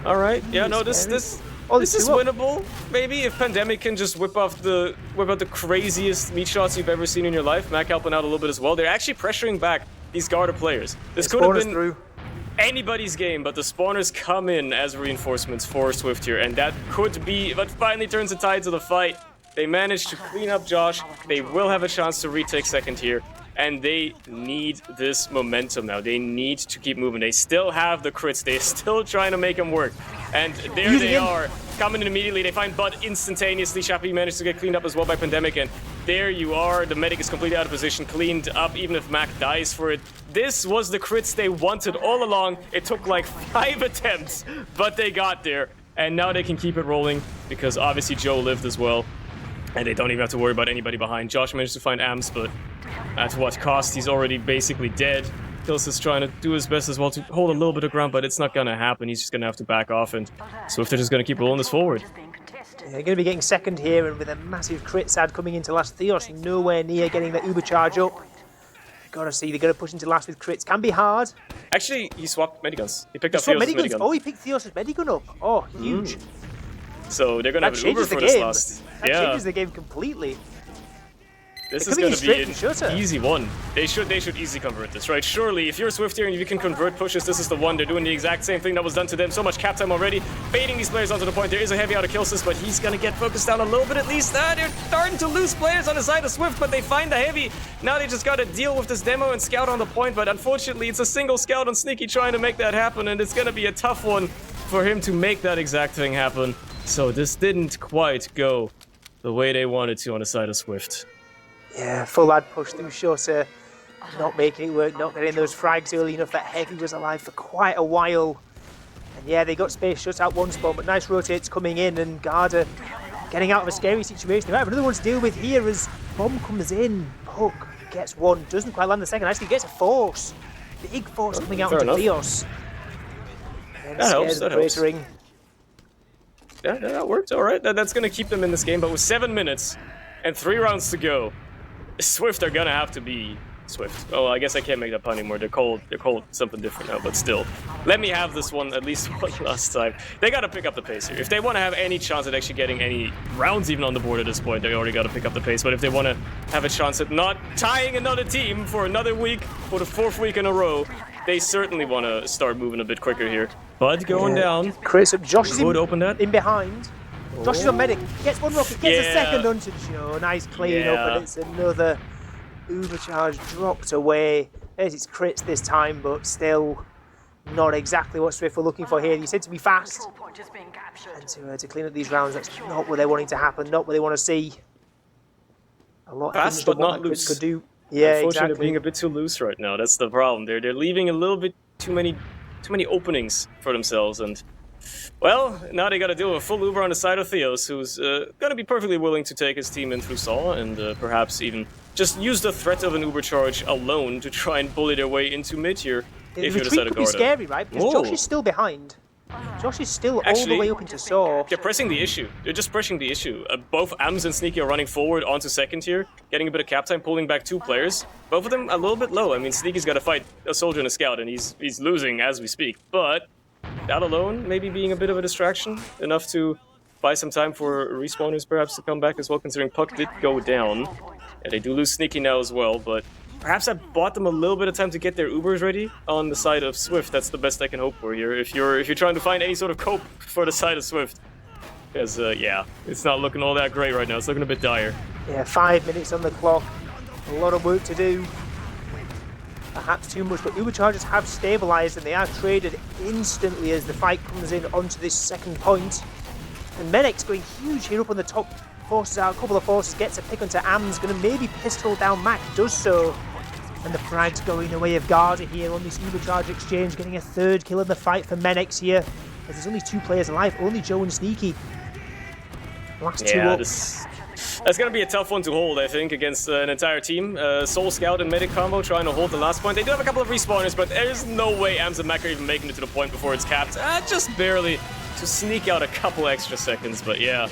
All right. Yeah, no, this is winnable. Maybe if Pandemic can just whip out the craziest meat shots you've ever seen in your life. Mac helping out a little bit as well. They're actually pressuring back these Garda players. This could have been through anybody's game, but the spawners come in as reinforcements for Swift here, and that could be what finally turns the tides of the fight. They managed to clean up Josh. They will have a chance to retake second here, and they need this momentum now. They need to keep moving. They still have the crits. They're still trying to make them work, and there they are, coming in immediately. They find Bud instantaneously. Shappy managed to get cleaned up as well by Pandemic, and there you are. The medic is completely out of position, cleaned up, even if Mac dies for it. This was the crits they wanted all along. It took like 5 attempts, but they got there. And now they can keep it rolling, because obviously Joe lived as well. And they don't even have to worry about anybody behind. Josh managed to find Ams, but at what cost? He's already basically dead. Kills is trying to do his best as well to hold a little bit of ground, but it's not going to happen. He's just going to have to back off, and Swift are just going to keep rolling this forward. They're going to be getting second here, and with a massive crit sad coming into last. Theos nowhere near getting that Uber charge up. Gotta see, they're going to push into last with crits. Can be hard. Actually, he swapped mediguns. He picked up Theos' medigun. Oh, he picked Theos' medigun up. Oh, huge. So they're going to have an Uber for this last. That changes the game completely. This is going to be an easy one. They should easily convert this, right? Surely, if you're Swift here and you can convert pushes, this is the one. They're doing the exact same thing that was done to them. So much cap time already. Baiting these players onto the point. There is a heavy out of Killsys, but he's going to get focused down a little bit at least. They're starting to lose players on the side of Swift, but they find the heavy. Now they just got to deal with this demo and scout on the point, but unfortunately, it's a single scout on Sneaky trying to make that happen, and it's going to be a tough one for him to make that exact thing happen. So this didn't quite go the way they wanted to on the side of Swift. Yeah, full ad push through Shorter, not making it work, not getting those frags early enough. That Heavy was alive for quite a while. And yeah, they got space, shut out one spawn, but nice rotates coming in, and Garda getting out of a scary situation. They might have another one to deal with here as Bomb comes in. Puck gets one, doesn't quite land the second, actually gets a force. Big force coming out into Theos. That helps. Yeah, that worked. All right, that's going to keep them in this game. But with 7 minutes and 3 rounds to go, Swift are going to have to be Swift. Oh, I guess I can't make that pun anymore. They're called something different now, but still. Let me have this one at least one last time. They gotta pick up the pace here. If they want to have any chance at actually getting any rounds even on the board at this point, they already gotta pick up the pace. But if they want to have a chance at not tying another team for another week, for the 4th week in a row, they certainly want to start moving a bit quicker here. Bud going down. Chris, Josh is Would open that. in behind. Josh is on medic. Gets one rocket, gets a second onto Joe. Nice clean up, and it's another overcharge dropped away. There's its crits this time, but still not exactly what Swift were looking for here. You said to be fast and to clean up these rounds. That's not what they're wanting to happen, not what they want to see. A lot fast, but not loose. Could do. Yeah, unfortunately, exactly. being a bit too loose right now. That's the problem. They're leaving a little bit too many openings for themselves, and well, now they got to deal with a full Uber on the side of Theos, who's gonna be perfectly willing to take his team in through Saw, and perhaps even just use the threat of an Uber charge alone to try and bully their way into mid here. If you're the side of Garda. Could be scary, right? Because Josh is still behind. Josh is still all the way up into Saw. They're pressing the issue. They're just pressing the issue. Both Ams and Sneaky are running forward onto second here, getting a bit of cap time, pulling back 2 players. Both of them a little bit low. I mean, Sneaky's got to fight a soldier and a scout, and he's losing as we speak. But that alone, maybe being a bit of a distraction, enough to buy some time for respawners perhaps to come back as well, considering Puck did go down. Yeah, they do lose Sneaky now as well, but perhaps I bought them a little bit of time to get their Ubers ready on the side of Swift. That's the best I can hope for here. If you're trying to find any sort of cope for the side of Swift, because yeah, it's not looking all that great right now. It's looking a bit dire. Yeah, 5 minutes on the clock. A lot of work to do. Perhaps too much, but Uber charges have stabilized and they are traded instantly as the fight comes in onto this second point. And Menek's going huge here up on the top. Forces out, a couple of forces, gets a pick onto Ams, going to maybe pistol down Mac, does so. And the frag's going the way of Garda here on this Ubercharge exchange, getting a 3rd kill in the fight for Menex here. As there's only 2 players alive, only Joe and Sneaky. Last 2 up. That's going to be a tough one to hold, I think, against an entire team. Soul Scout and Medic combo trying to hold the last point. They do have a couple of respawners, but there's no way Ams and Mac are even making it to the point before it's capped. Just barely to sneak out a couple extra seconds, but yeah.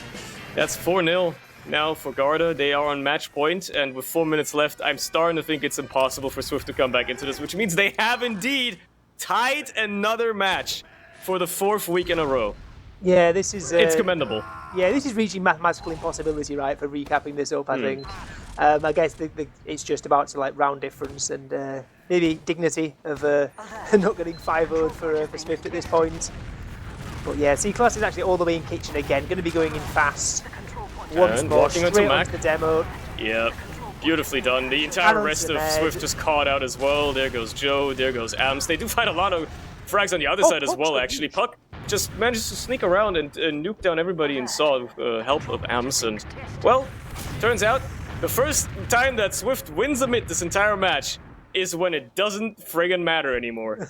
That's 4-0 now for Garda. They are on match point, and with 4 minutes left, I'm starting to think it's impossible for Swift to come back into this, which means they have indeed tied another match for the 4th week in a row. Yeah, this is... it's commendable. Yeah, this is reaching mathematical impossibility, right, for recapping this up, I think. I guess it's just about to, like, round difference and maybe dignity of not getting 5-0 for Swift at this point. But yeah, C-Class is actually all the way in kitchen again, going to be going in fast. Once more, straight onto the demo. Yep, beautifully done. The entire rest of Swift just caught out as well. There goes Joe, there goes Ams. They do find a lot of frags on the other side as well, actually. Puck just manages to sneak around and nuke down everybody and Saw with the help of Ams. And, well, turns out the first time that Swift wins a mid this entire match is when it doesn't friggin' matter anymore.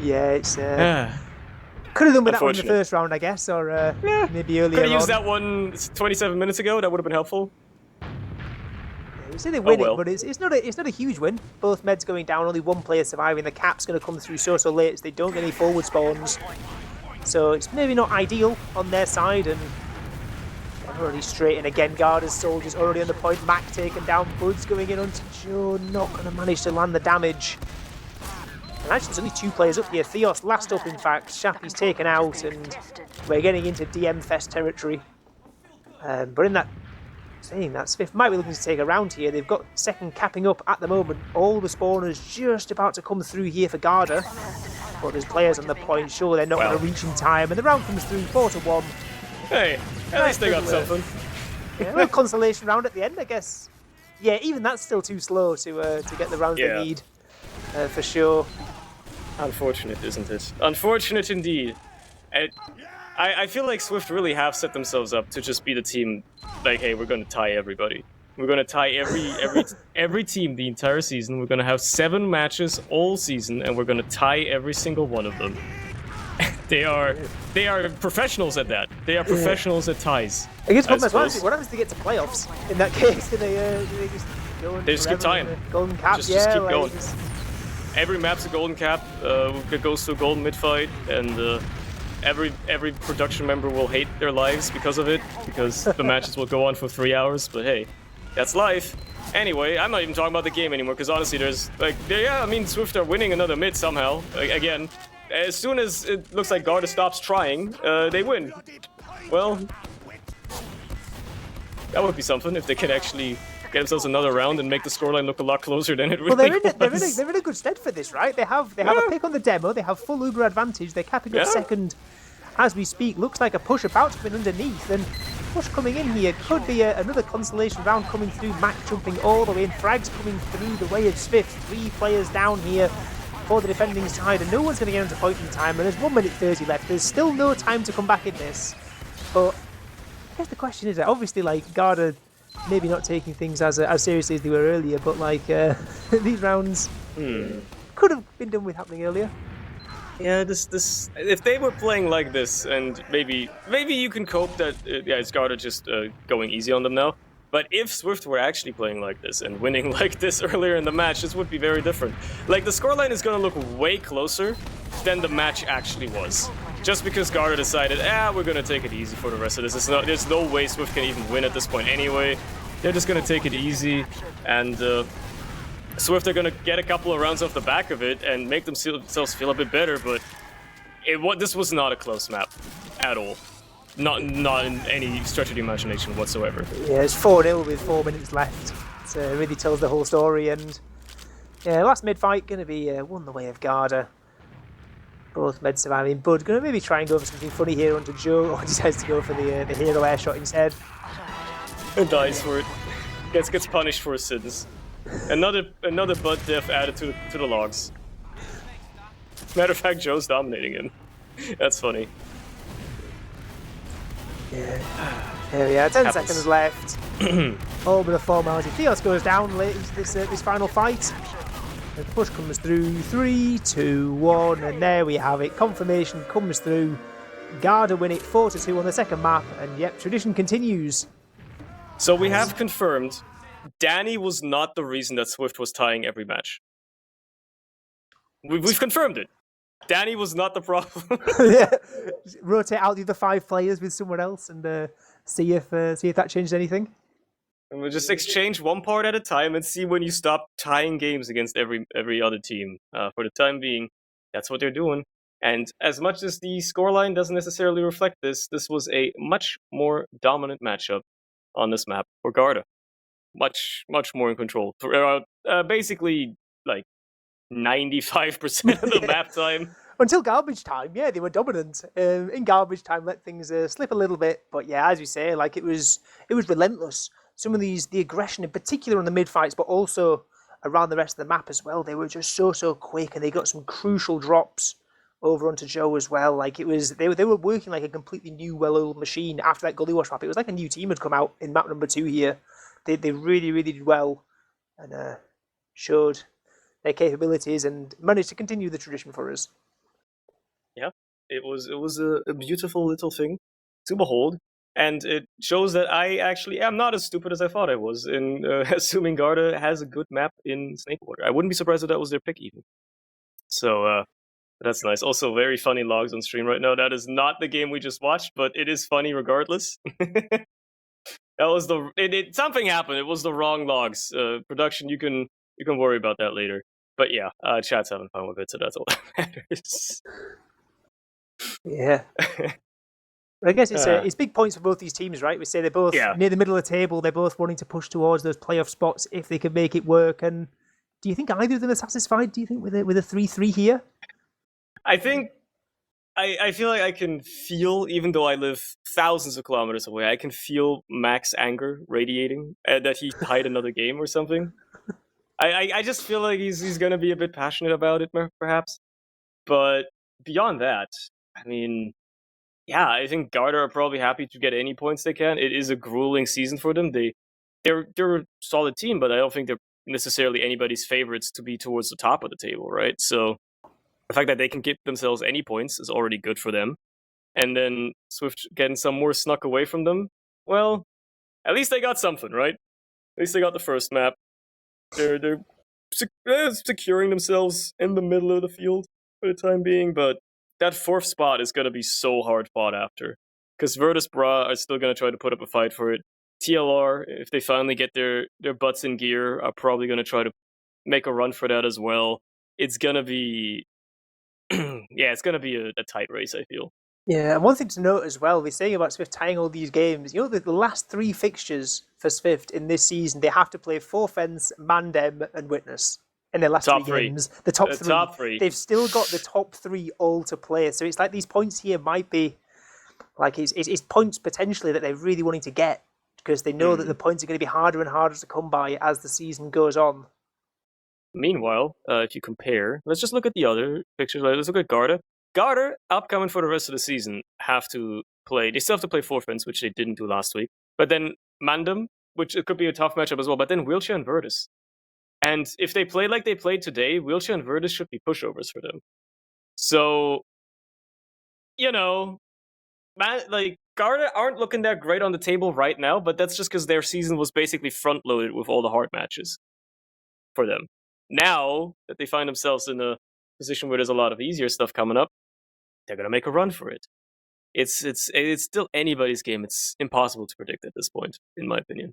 Yeah, it's... could have done with that one in the first round, I guess, or maybe earlier. Could have used that one 27 minutes ago. That would have been helpful. Yeah, we say they win it, but it's not a huge win. Both meds going down, only 1 player surviving. The cap's going to come through so late, so they don't get any forward spawns. So it's maybe not ideal on their side, and they're already straight in again. Garda's soldiers already on the point. Mac taken down. Bud's going in onto Joe, not going to manage to land the damage. And actually, there's only 2 players up here. Theos last up, in fact. Shappy's taken out, and we're getting into DM Fest territory. But in that, saying that, Swift might be looking to take a round here. They've got second capping up at the moment. All the spawners just about to come through here for Garda. But there's players on the point. Sure, they're not going to reach in time. And the round comes through 4-1. Hey, at least they got something. Yeah, a little consolation round at the end, I guess. Yeah, even that's still too slow to get the rounds they need. For sure. Unfortunate, isn't it? Unfortunate indeed. I feel like Swift really have set themselves up to just be the team, like, hey, we're going to tie everybody. We're going to tie every team the entire season. We're going to have 7 matches all season, and we're going to tie every single one of them. They are professionals at that. They are professionals at ties. I guess what happens to get to playoffs in that case? Do they just go and they just keep tying. Golden cap, just keep going. Every map's a golden cap. It goes to a golden mid fight, and every production member will hate their lives because of it, because the matches will go on for 3 hours. But hey, that's life. Anyway, I'm not even talking about the game anymore, because honestly, there's, like, yeah, I mean, Swift are winning another mid somehow. Again, as soon as it looks like Garda stops trying, they win. Well, that would be something if they could actually get themselves another round and make the scoreline look a lot closer than it really was. They're in a good stead for this, right? They have a pick on the demo. They have full Uber advantage. They're capping up second as we speak. Looks like a push about to come in underneath, and push coming in here could be another consolation round coming through. Mac jumping all the way in. Frags coming through the way of SVIFT. 3 players down here for the defending side, and no one's going to get into point in time. And there's 1 minute 30 left. There's still no time to come back in this. But I guess the question is that obviously, like, Garda maybe not taking things as seriously as they were earlier, but like these rounds could have been done with happening earlier. Yeah, this if they were playing like this, and maybe you can cope that it's Garda just going easy on them now. But if Swift were actually playing like this and winning like this earlier in the match, this would be very different. Like, the scoreline is going to look way closer than the match actually was. Just because Garda decided, we're going to take it easy for the rest of this. There's no way Swift can even win at this point anyway. They're just going to take it easy, and Swift are going to get a couple of rounds off the back of it and make themselves feel a bit better, but this was not a close map at all. Not in any stretch of the imagination whatsoever. Yeah, it's 4-0 with 4 minutes left. It really tells the whole story, and last mid-fight going to be won the way of Garda. Both med surviving. Bud going to maybe try and go for something funny here onto Joe, or decides to go for the hero air shot instead. And dies for it. Gets punished for his sins. Another Bud death added to the logs. Matter of fact, Joe's dominating him. That's funny. Yeah. There we are. 10 seconds left. All but a formality. Theos goes down late into this final fight. The push comes through. 3, 2, 1, and there we have it. Confirmation comes through. Garda win it 4-2 on the second map, and yep, tradition continues. So we have confirmed Danny was not the reason that Swift was tying every match. We've confirmed it. Danny was not the problem. Yeah. Rotate out the other 5 players with someone else and see if that changed anything. And we'll just exchange one part at a time and see when you stop tying games against every other team. For the time being, that's what they're doing. And as much as the scoreline doesn't necessarily reflect this, this was a much more dominant matchup on this map for Garda. Much more in control. Basically, like 95% of the map time. Until garbage time, yeah, they were dominant. In garbage time, let things slip a little bit, but yeah, as you say, like it was relentless. Some of the aggression, in particular on the mid fights, but also around the rest of the map as well. They were just so quick, and they got some crucial drops over onto Joe as well. Like they were working like a completely new, well-oiled machine after that Gullywash map. It was like a new team had come out in map number 2 here. They really did well, and showed their capabilities and managed to continue the tradition for us. Yeah, it was a beautiful little thing to behold, and it shows that I actually am not as stupid as I thought I was in assuming Garda has a good map in Snakewater. I wouldn't be surprised if that was their pick even. So that's nice. Also, very funny logs on stream right now. That is not the game we just watched, but it is funny regardless. That was something happened. It was the wrong logs. Production, you can worry about that later. But yeah, chat's having fun with it, so that's all that matters. Yeah. I guess it's big points for both these teams, right? We say they're both near the middle of the table. They're both wanting to push towards those playoff spots if they can make it work. And do you think either of them are satisfied? Do you think with a 3-3 here? I think I feel like I can feel, even though I live thousands of kilometers away, I can feel Mac's anger radiating that he tied another game or something. I just feel like he's going to be a bit passionate about it, perhaps. But beyond that, I mean, yeah, I think Garda are probably happy to get any points they can. It is a grueling season for them. They're a solid team, but I don't think they're necessarily anybody's favorites to be towards the top of the table, right? So the fact that they can give themselves any points is already good for them. And then Swift getting some more snuck away from them, well, at least they got something, right? At least they got the first map. They're securing themselves in the middle of the field for the time being, but that 4th spot is going to be so hard fought after. Because Virtus Bra are still going to try to put up a fight for it. TLR, if they finally get their butts in gear, are probably going to try to make a run for that as well. It's going to be, it's going to be a tight race, I feel. Yeah, and one thing to note as well, we're saying about Swift tying all these games. The last 3 fixtures for Swift in this season, they have to play Forfence, Mandem, and Witness in their last Top 3 three. games. The top 3. Top 3. They've still got the top 3 all to play. So it's like these points here might be like it's points potentially that they're really wanting to get because they know that the points are going to be harder and harder to come by as the season goes on. Meanwhile, if you compare, let's just look at the other pictures. Let's look at Garda. Garda, upcoming for the rest of the season, have to play. They still have to play Forfence, which they didn't do last week. But then Mandem, which it could be a tough matchup as well. But then Wheelchair and Virtus. And if they play like they played today, Wheelchair and Virtus should be pushovers for them. So, Garda aren't looking that great on the table right now, but that's just because their season was basically front-loaded with all the hard matches for them. Now that they find themselves in a position where there's a lot of easier stuff coming up, they're gonna make a run for it. It's still anybody's game. It's impossible to predict at this point, in my opinion.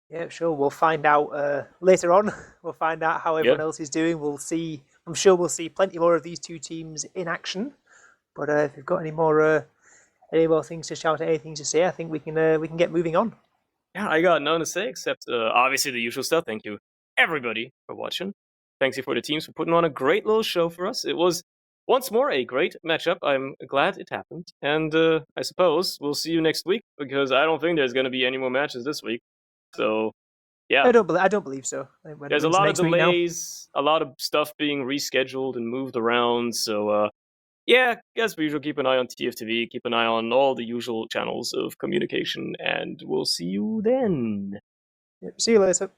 Yeah, sure. We'll find out later on. We'll find out how everyone else is doing. We'll see. I'm sure we'll see plenty more of these 2 teams in action. But if you've got any more things to shout, anything to say, I think we can get moving on. Yeah, I got none to say except obviously the usual stuff. Thank you, everybody, for watching. Thanks you for the teams for putting on a great little show for us. It was once more a great matchup. I'm glad it happened, and I suppose we'll see you next week because I don't think there's going to be any more matches this week. So, yeah, I don't believe so. There's a lot of delays, a lot of stuff being rescheduled and moved around. So, as per usual, keep an eye on TF2V, keep an eye on all the usual channels of communication, and we'll see you then. Yep, see you later.